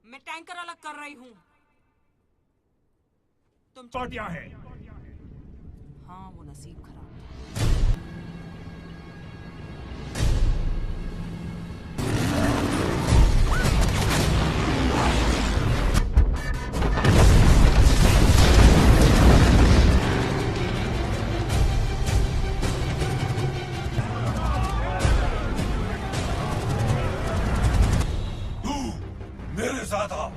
मैं टैंकर अलग कर रही हूँ। तुम पार्टियां हैं। हाँ, वो नसीब खराब। मेरे साथ आओ।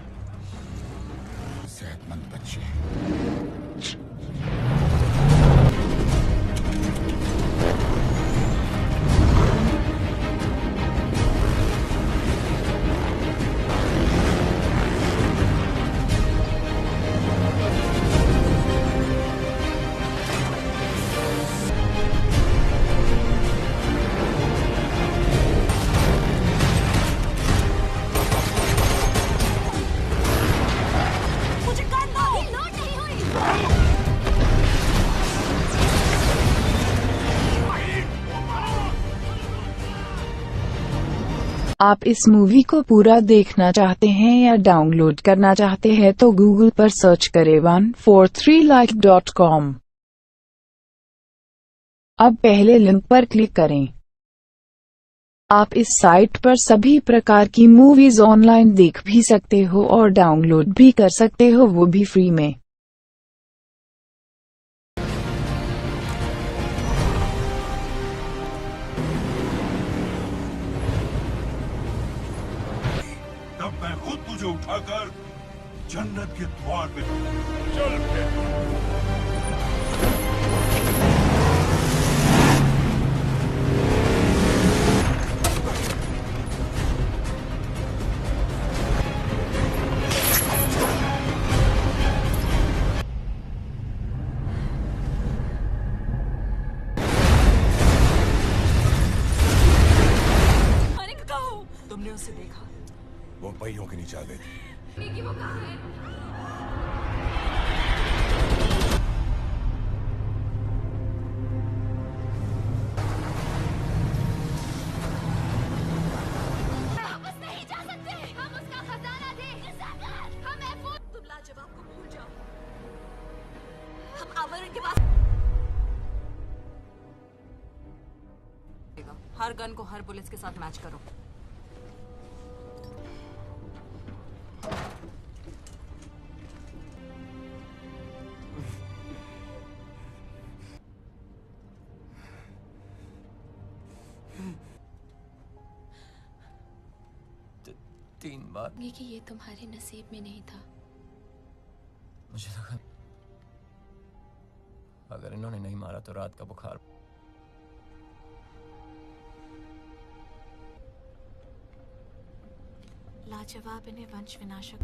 सेहतमंद बच्चे। आप इस मूवी को पूरा देखना चाहते हैं या डाउनलोड करना चाहते हैं तो गूगल पर सर्च करें 143like.com। अब पहले लिंक पर क्लिक करें। आप इस साइट पर सभी प्रकार की मूवीज ऑनलाइन देख भी सकते हो और डाउनलोड भी कर सकते हो, वो भी फ्री में। तब मैं खुद तुझे उठाकर जन्नत के द्वार पे चल फिर। तुमने उसे देखा? वो पहियों के नीचे आ गई थी। वो कहाँ है? वापस नहीं जा सकते। हम उसका खजाना थे। तुम लाजवाब को भूल जाओ। हम आवरण के पास। हर गन को हर बुलेट्स के साथ मैच करो। 3 बार। ये कि ये तुम्हारे नसीब में नहीं था। मुझे लगा अगर इन्होंने नहीं मारा तो रात का बुखार। लाजवाब इन्हें वंश विनाशक।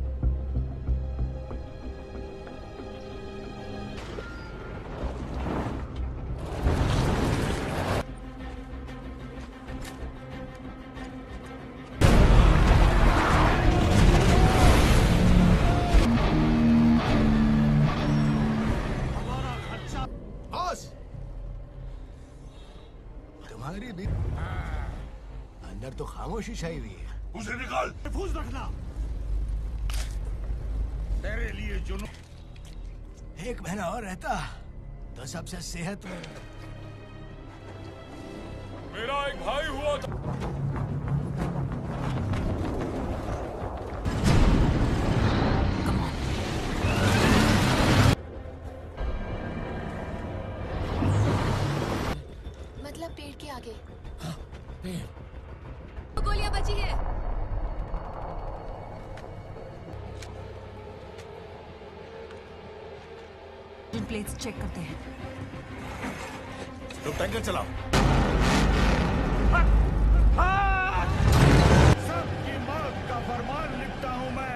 तुम्हारी भी अंदर तो खामोशी छाई हुई है। उसे निकाल। महफूज रखना। तेरे लिए जुनून। 1 महीना और रहता तो सबसे सेहत में। मेरा एक भाई हुआ था। मतलब पेड़ के आगे। पेड़। गोलियां बची है। प्लेट्स चेक करते हैं। तो टैंकर चलाओ। सबकी मौत का फरमान लिखता हूं मैं।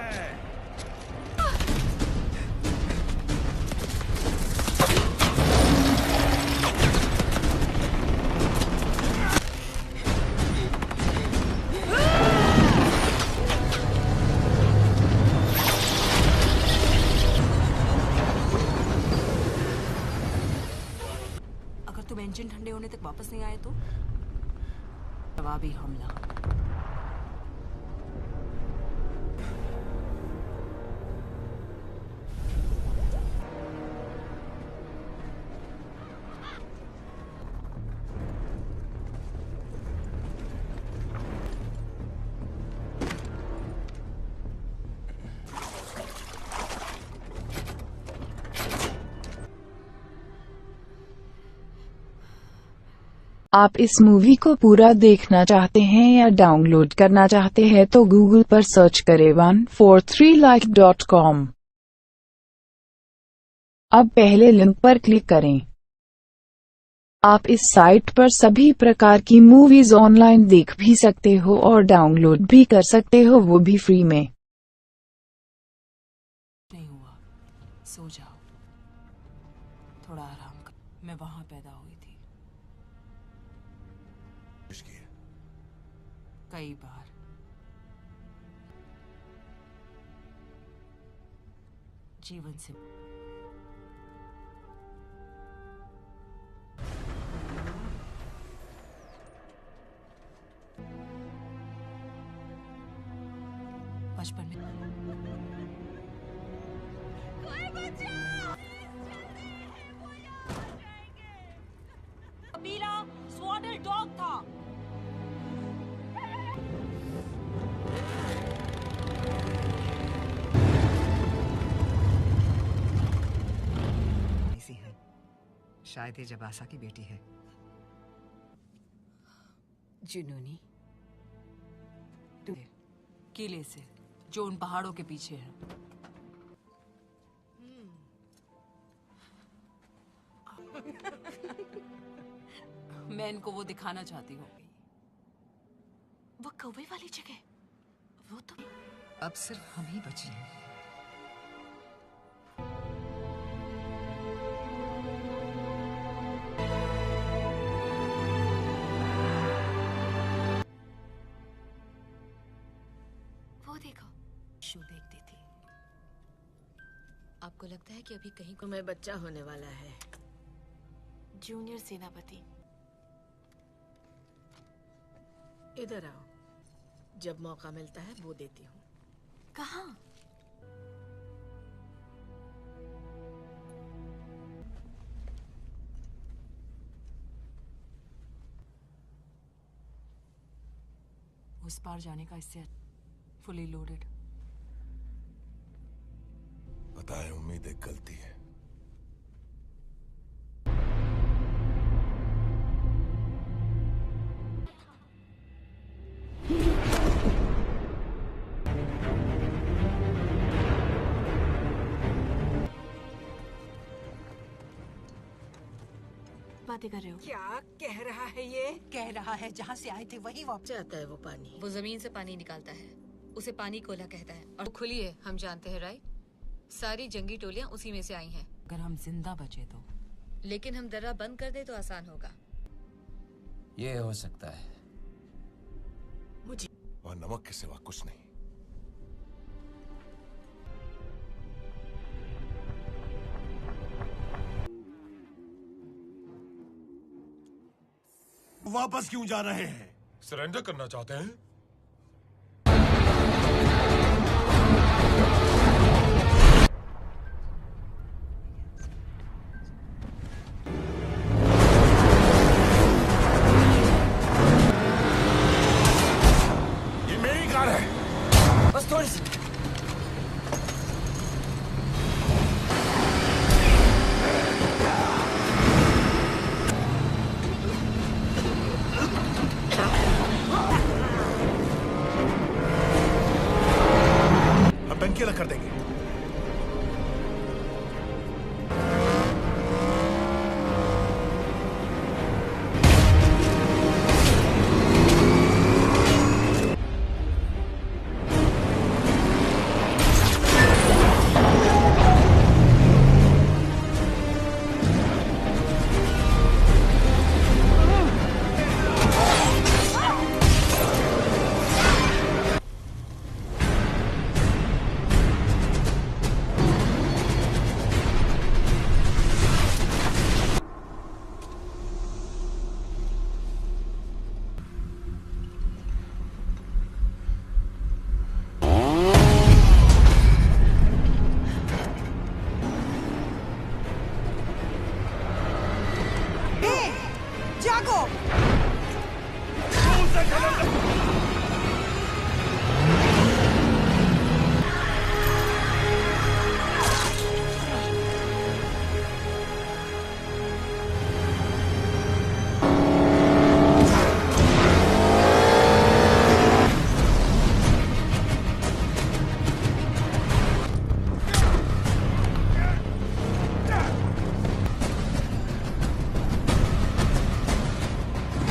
तुम इंजन ठंडे होने तक वापस नहीं आए तो जवाबी हमला। आप इस मूवी को पूरा देखना चाहते हैं या डाउनलोड करना चाहते हैं तो गूगल पर सर्च करें 143like.com। अब पहले लिंक पर क्लिक करें। आप इस साइट पर सभी प्रकार की मूवीज ऑनलाइन देख भी सकते हो और डाउनलोड भी कर सकते हो, वो भी फ्री में। नहीं हुआ, सो जाओ, थोड़ा आराम कर। मैं वहां पैदा हुई थी कई बार। जीवन से बचपन में कबीला स्वाडल डॉग था। शायद ये जबासा की बेटी है। जुनूनी किले से जो उन पहाड़ों के पीछे है। मैं इनको वो दिखाना चाहती हूँ। वो कौवे वाली जगह, वो तो अब सिर्फ हम ही बचे हैं। शो देखती थी। आपको लगता है कि अभी कहीं को मैं बच्चा होने वाला है। जूनियर सेनापति, इधर आओ। जब मौका मिलता है वो देती हूँ। कहाँ? उस पार जाने का इससे फुली लोडेड। पता है, उम्मीद एक गलती है। बातें कर रहे हो? क्या कह रहा है ये? कह रहा है जहाँ से आए थे वही वापस जाता है वो पानी। वो जमीन से पानी निकालता है, उसे पानी कोला कहता है। और खुली है, हम जानते हैं राइट? सारी जंगी टोलियां उसी में से आई हैं। अगर हम जिंदा बचे तो। लेकिन हम दर्रा बंद कर दे तो आसान होगा। ये हो सकता है। मुझे वहाँ नमक के सिवा कुछ नहीं। वापस क्यों जा रहे हैं? सरेंडर करना चाहते हैं? ये मेरी कार है। बस थोड़ी सी। टंकी अलग कर देंगे। जागो।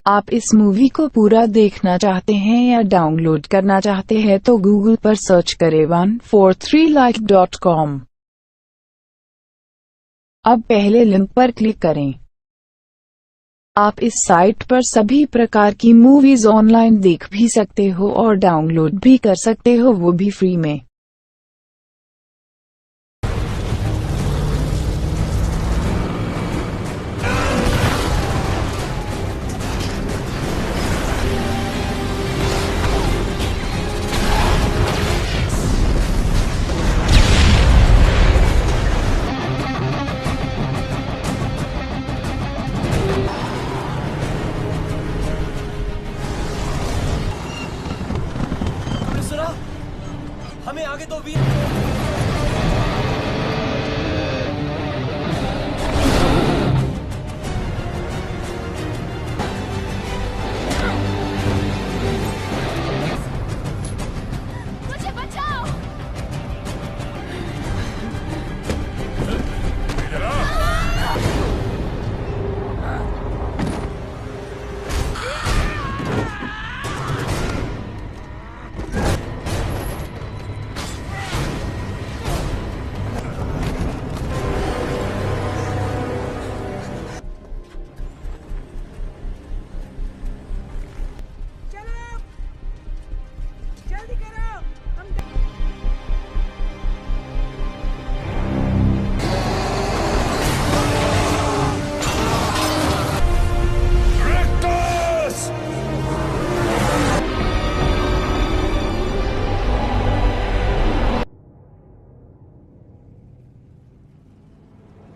आप इस मूवी को पूरा देखना चाहते हैं या डाउनलोड करना चाहते हैं तो गूगल पर सर्च करें 143like.com। अब पहले लिंक पर क्लिक करें। आप इस साइट पर सभी प्रकार की मूवीज ऑनलाइन देख भी सकते हो और डाउनलोड भी कर सकते हो, वो भी फ्री में। हमें आगे तो वीर मुझे बचाओ।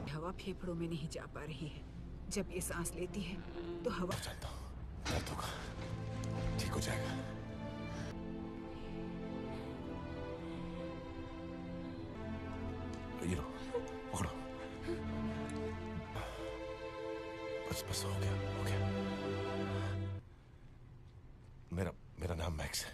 हवा फेफड़ों में नहीं जा पा रही है। जब ये सांस लेती है तो हवा चलता हूँ, दर्द होगा, ठीक हो जाएगा। ये लो, पकड़ो। बस हो गया, हो गया। मेरा नाम मैक्स है।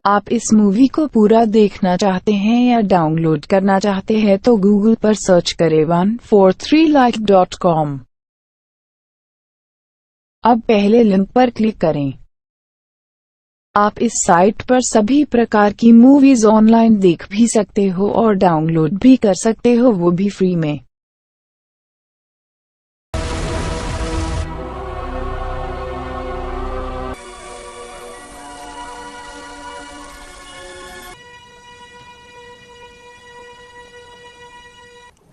आप इस मूवी को पूरा देखना चाहते हैं या डाउनलोड करना चाहते हैं तो गूगल पर सर्च करें 143like.com। अब पहले लिंक पर क्लिक करें। आप इस साइट पर सभी प्रकार की मूवीज ऑनलाइन देख भी सकते हो और डाउनलोड भी कर सकते हो, वो भी फ्री में।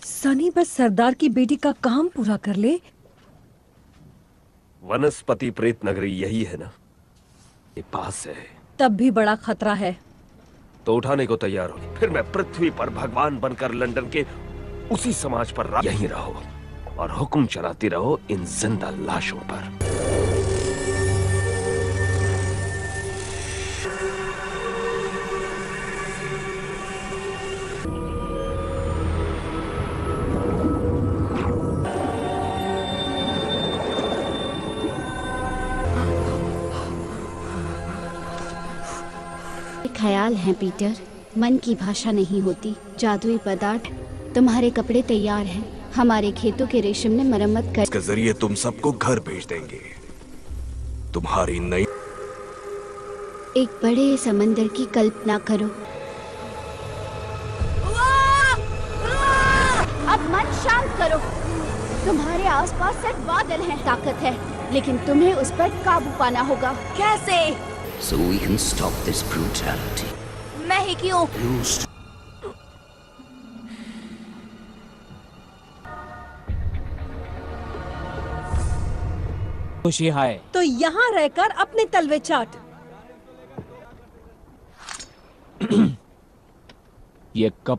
सनी बस सरदार की बेटी का काम पूरा कर ले। वनस्पति प्रेत नगरी यही है ना? ये पास है। तब भी बड़ा खतरा है। तो उठाने को तैयार हो, फिर मैं पृथ्वी पर भगवान बनकर लंदन के उसी समाज पर यहीं रहो और हुक्म चलाती रहो इन जिंदा लाशों पर। ख्याल है पीटर, मन की भाषा नहीं होती। जादुई पदार्थ, तुम्हारे कपड़े तैयार हैं। हमारे खेतों के रेशम ने मरम्मत कर इसके जरिए तुम सबको घर भेज देंगे। तुम्हारी नई एक बड़े समंदर की कल्पना करो। अब मन शांत करो। तुम्हारे आसपास सिर्फ बादल हैं, ताकत है, लेकिन तुम्हें उस पर काबू पाना होगा। कैसे? So we can stop this brutality. मैं ही क्यों? खुशी है तो यहाँ रहकर अपने तलवे चाट। ये कब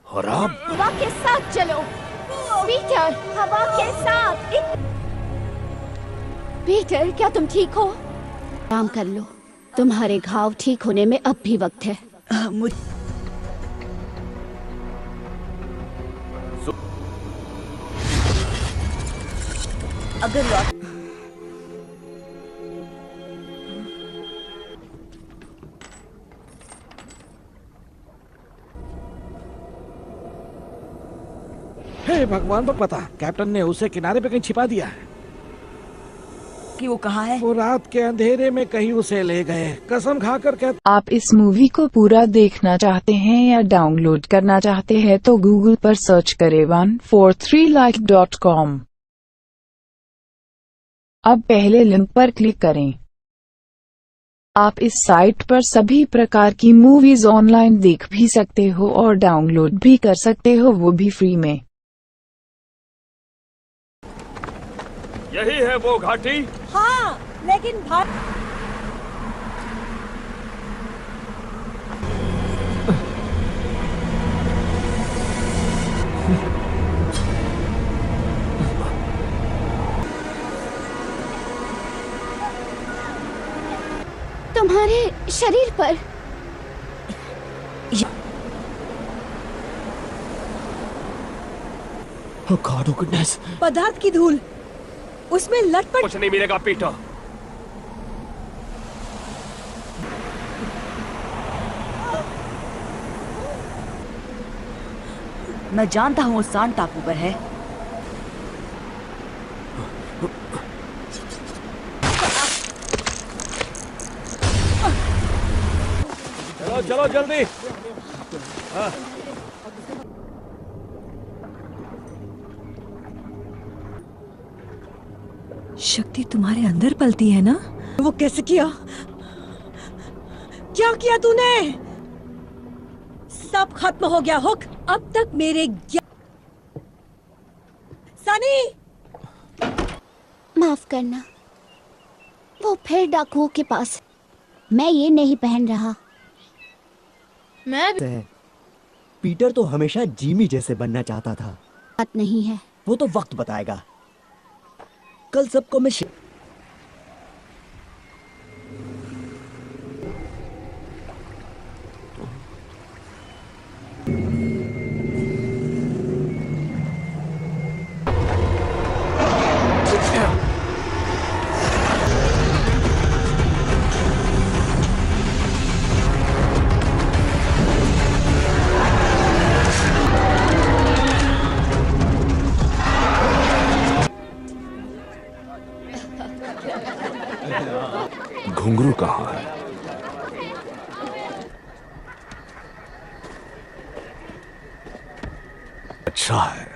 और अब हवा के साथ चलो पीटर, हवा के साथ। पीटर, क्या तुम ठीक हो? काम कर लो, तुम्हारे घाव ठीक होने में अब भी वक्त है। अगर हे भगवान को पता, कैप्टन ने उसे किनारे पे कहीं छिपा दिया है। कि वो कहाँ है? वो रात के अंधेरे में कहीं उसे ले गए। कसम खाकर कहता। आप इस मूवी को पूरा देखना चाहते हैं या डाउनलोड करना चाहते हैं तो गूगल पर सर्च करें 143like.com। अब पहले लिंक पर क्लिक करें। आप इस साइट पर सभी प्रकार की मूवीज ऑनलाइन देख भी सकते हो और डाउनलोड भी कर सकते हो, वो भी फ्री में। यही है वो घाटी? हाँ, लेकिन तुम्हारे शरीर पर Oh God, oh goodness. पदार्थ की धूल, उसमें लटपट। कुछ नहीं मिलेगा पीटर। मैं जानता हूँ वो सांड टापू पर है। चलो चलो जल्दी। हाँ। शक्ति तुम्हारे अंदर पलती है ना? वो कैसे किया? क्या किया तूने? सब खत्म हो गया हुक। अब तक मेरे सनी, माफ करना, वो फिर डाकुओं के पास। मैं ये नहीं पहन रहा। मैं पीटर तो हमेशा जिमी जैसे बनना चाहता था। बात नहीं है, वो तो वक्त बताएगा। कल सबको मैं घुंघरू कहाँ है? अच्छा है,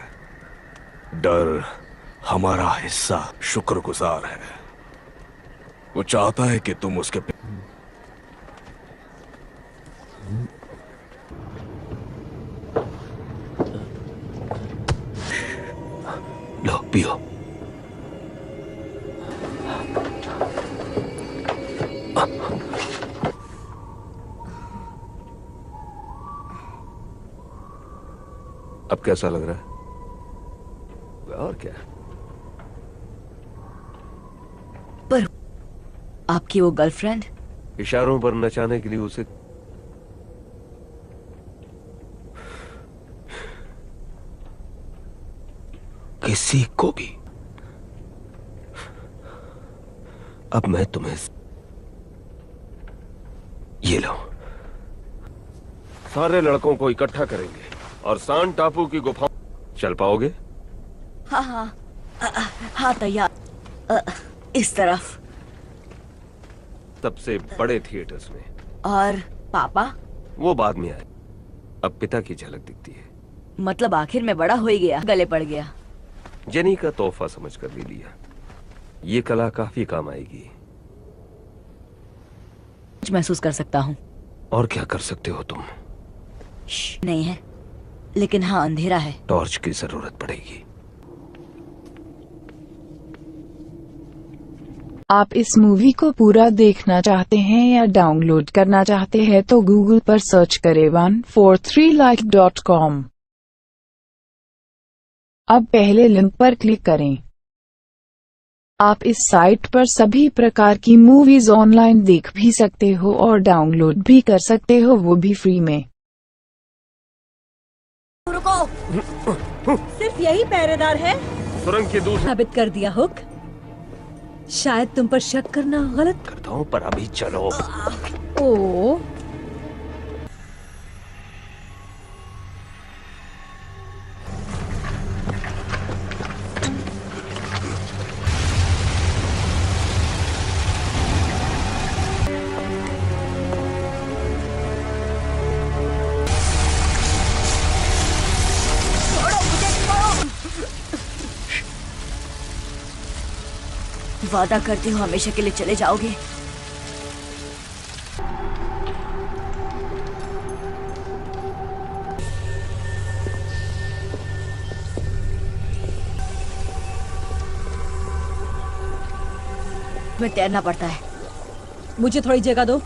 डर हमारा हिस्सा शुक्रगुजार है। वो चाहता है कि तुम उसके लो पियो। अब कैसा लग रहा है? और क्या? पर आपकी वो गर्लफ्रेंड? इशारों पर नचाने के लिए उसे किसी को भी। अब मैं तुम्हें ये लो, सारे लड़कों को इकट्ठा करेंगे और सान टापू की गुफा। चल पाओगे? हाँ हाँ हाँ तैयार। इस तरफ। सबसे बड़े थिएटर्स में। और पापा? वो बाद में आए, अब पिता की झलक दिखती है। मतलब आखिर में बड़ा हो ही गया, गले पड़ गया। जेनी का तोहफा समझकर ले लिया। ये कला काफी काम आएगी। महसूस कर सकता हूँ। और क्या कर सकते हो तुम? नहीं है, लेकिन हाँ अंधेरा है। टॉर्च की जरूरत पड़ेगी। आप इस मूवी को पूरा देखना चाहते हैं या डाउनलोड करना चाहते हैं तो गूगल पर सर्च करें 143like.com। अब पहले लिंक पर क्लिक करें। आप इस साइट पर सभी प्रकार की मूवीज ऑनलाइन देख भी सकते हो और डाउनलोड भी कर सकते हो, वो भी फ्री में। रुको, सिर्फ यही पहरेदार है? सुरंग की दूर साबित कर दिया हुक। शायद तुम पर शक करना गलत करता हूँ, पर अभी चलो। ओ वादा करती हूँ हमेशा के लिए चले जाओगे। मैं तैरना पड़ता है, मुझे थोड़ी जगह दो।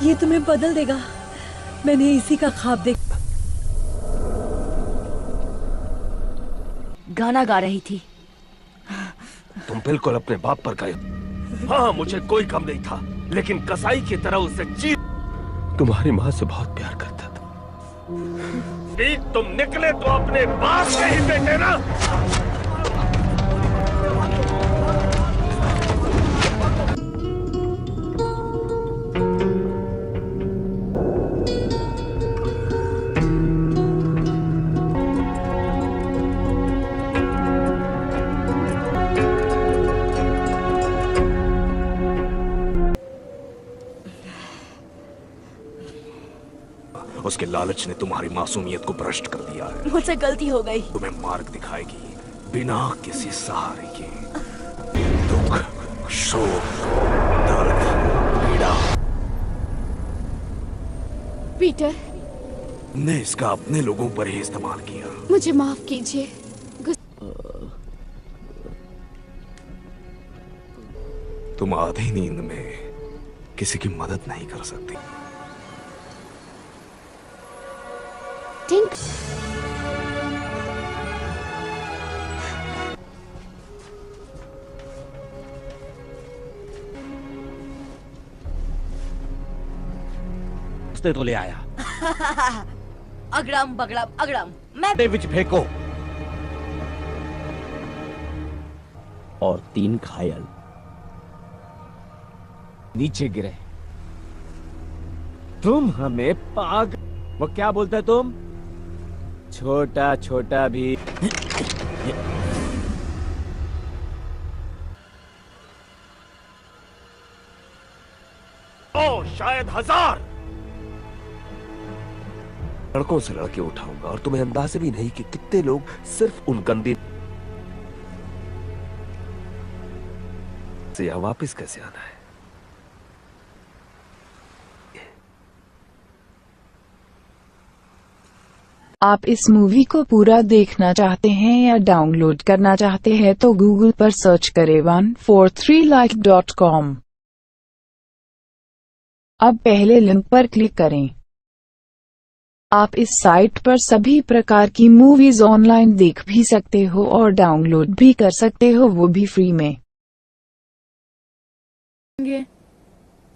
ये तुम्हें बदल देगा। मैंने इसी का ख्वाब देख। गाना गा रही थी। तुम बिल्कुल अपने बाप पर गए। हाँ, मुझे कोई कम नहीं था, लेकिन कसाई की तरह उससे चीज। तुम्हारी माँ से बहुत प्यार करता था। तुम निकले तो अपने बाप के ही बेटे ना। उसके लालच ने तुम्हारी मासूमियत को भ्रष्ट कर दिया है। मुझसे गलती हो गई। तुम्हें मार्ग दिखाएगी बिना किसी सहारे के। दुख, शोक, दर्द, पीड़ा। पीटर, ने इसका अपने लोगों पर ही इस्तेमाल किया। मुझे माफ कीजिए। तुम आधी नींद में किसी की मदद नहीं कर सकती। ठीक। तो ले आया। अगड़म बगड़म अगड़म। मैं विच फेंको। और 3 घायल नीचे गिरे। तुम हमें पाग वो क्या बोलता है तुम? छोटा छोटा भी शायद 1000 लड़कों से लड़के उठाऊंगा और तुम्हें अंदाजा भी नहीं कि कितने लोग सिर्फ उन गंदी से यहाँ वापस कैसे आना है। आप इस मूवी को पूरा देखना चाहते हैं या डाउनलोड करना चाहते हैं तो गूगल पर सर्च करें 143like.com। अब पहले लिंक पर क्लिक करें। आप इस साइट पर सभी प्रकार की मूवीज ऑनलाइन देख भी सकते हो और डाउनलोड भी कर सकते हो, वो भी फ्री में।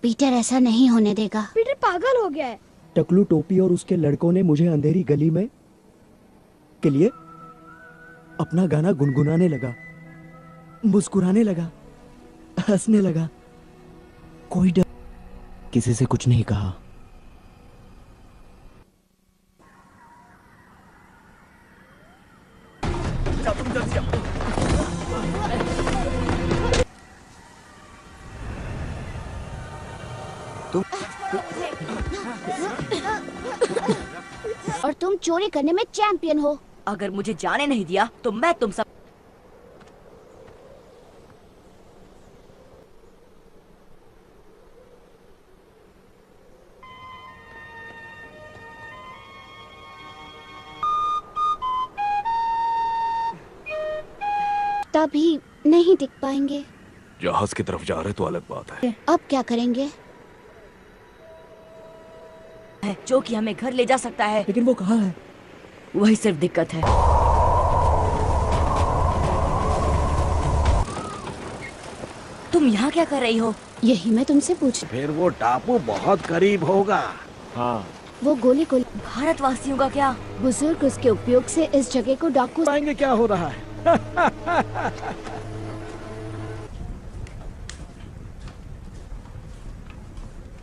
पीटर ऐसा नहीं होने देगा। पीटर पागल हो गया है। टकलू टोपी और उसके लड़कों ने मुझे अंधेरी गली में के लिए अपना गाना गुनगुनाने लगा, मुस्कुराने लगा, हंसने लगा। कोई डर किसी से कुछ नहीं कहा। और तुम चोरी करने में चैंपियन हो। अगर मुझे जाने नहीं दिया तो मैं तुम सब तभी नहीं टिक पाएंगे। जहाज की तरफ जा रहे तो अलग बात है। अब क्या करेंगे? जो कि हमें घर ले जा सकता है। लेकिन वो कहाँ है? वही सिर्फ दिक्कत है। तुम यहाँ क्या कर रही हो? यही मैं तुमसे पूछ। फिर वो टापू बहुत करीब होगा। हाँ, वो गोली को भारतवासियों का क्या? बुजुर्ग उसके उपयोग से इस जगह को डाकू पाएंगे। क्या हो रहा है?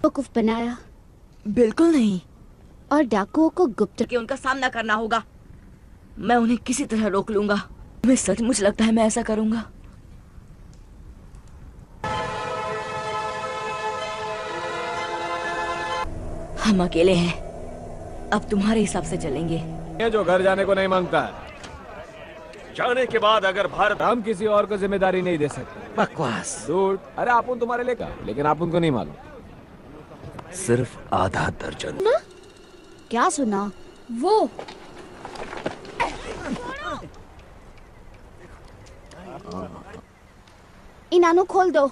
बेवकूफ बनाया। बिल्कुल नहीं। और डाकुओं को गुप्त के उनका सामना करना होगा। मैं उन्हें किसी तरह रोक लूंगा। मैं सचमुच लगता है मैं ऐसा करूंगा। हम अकेले हैं। अब तुम्हारे हिसाब से चलेंगे। ये जो घर जाने को नहीं मांगता है, जाने के बाद अगर भारत हम किसी और को जिम्मेदारी नहीं दे सकते। बकवास। दूर। अरे आप उन तुम्हारे लेकर, लेकिन आप उनको नहीं मालूम। सिर्फ आधा दर्जन। ना? क्या सुना? वो इनानो खोल दो।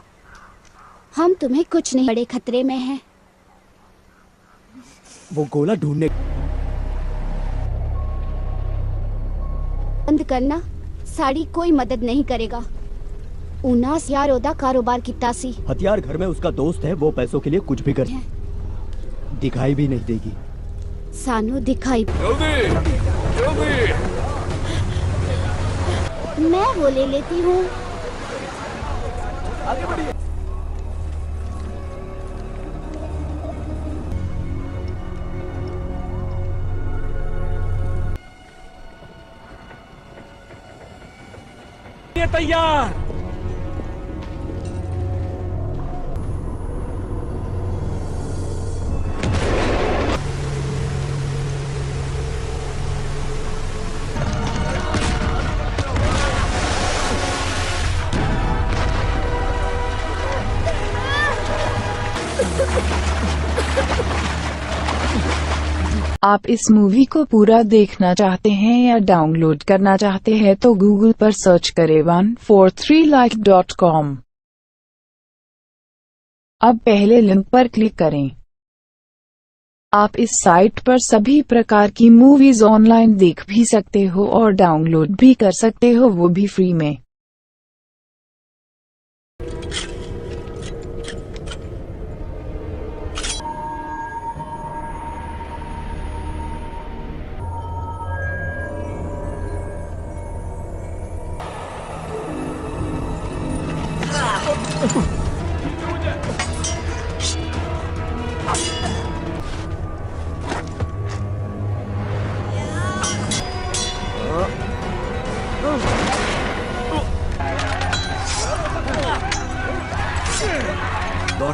हम तुम्हें कुछ नहीं, बड़े खतरे में हैं। वो गोला ढूंढने बंद करना। साड़ी कोई मदद नहीं करेगा। उनास यारोदा कारोबार की तासी। हथियार घर में उसका दोस्त है, वो पैसों के लिए कुछ भी कर दिखाई भी नहीं देगी। सानू दिखाई। जल्दी जल्दी। मैं वो ले लेती हूँ। आगे बढ़िए। ये तैयार। आप इस मूवी को पूरा देखना चाहते हैं या डाउनलोड करना चाहते हैं तो गूगल पर सर्च करें 143like.com। अब पहले लिंक पर क्लिक करें। आप इस साइट पर सभी प्रकार की मूवीज ऑनलाइन देख भी सकते हो और डाउनलोड भी कर सकते हो, वो भी फ्री में।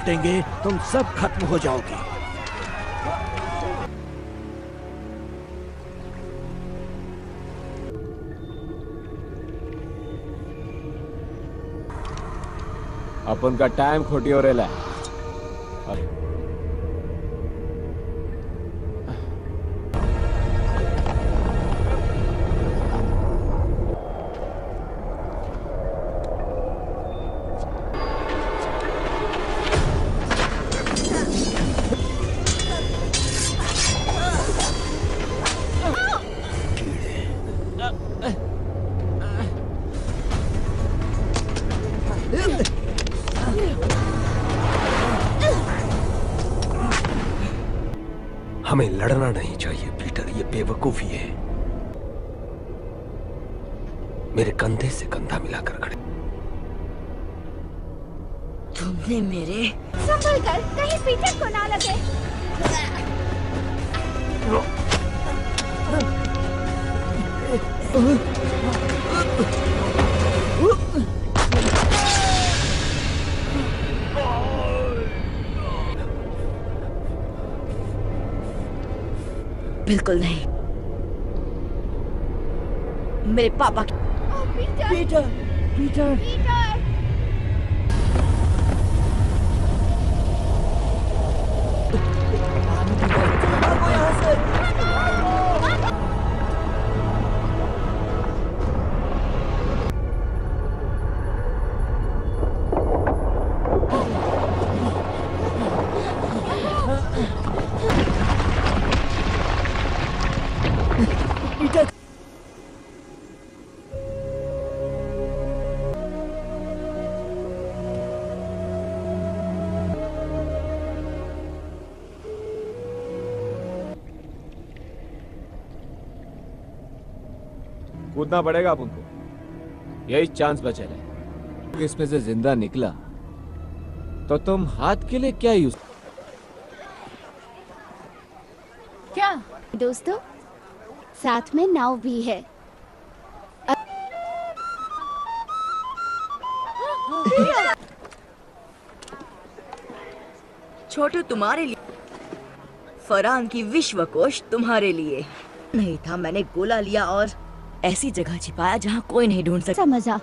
लौटेंगे तुम सब खत्म हो जाओगे। अपन का टाइम खोटी हो रहा है। हमें लड़ना नहीं चाहिए पीटर, ये बेवकूफी है। मेरे कंधे से कंधा मिलाकर खड़े। तुमने मेरे संभल कर, कहीं पीटर को ना लगे। बिल्कुल नहीं। मेरे पापा की पीटर, पीटर, कूदना पड़ेगा अपन को, यही चांस बचे रहे। इसमें से जिंदा निकला तो तुम हाथ के लिए क्या यूज। क्या दोस्तों, साथ में नाव भी है। छोटू तुम्हारे लिए, फरहान की विश्व कोश तुम्हारे लिए। नहीं था, मैंने गोला लिया और ऐसी जगह छिपाया जहाँ कोई नहीं ढूंढ सकता। मजा।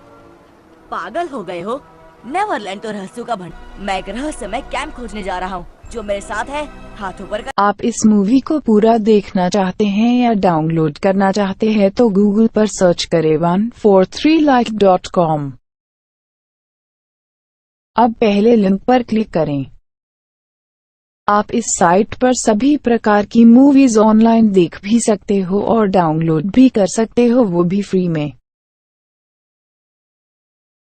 पागल हो गए हो? नेवरलैंड तो रहस्यों का भंडार। मैं एक रहस्यमय कैंप खोजने जा रहा हूँ। जो मेरे साथ है हाथों पर कर। आप इस मूवी को पूरा देखना चाहते हैं या डाउनलोड करना चाहते हैं तो गूगल पर सर्च करें 143like.com। अब पहले लिंक पर क्लिक करें। आप इस साइट पर सभी प्रकार की मूवीज ऑनलाइन देख भी सकते हो और डाउनलोड भी कर सकते हो, वो भी फ्री में।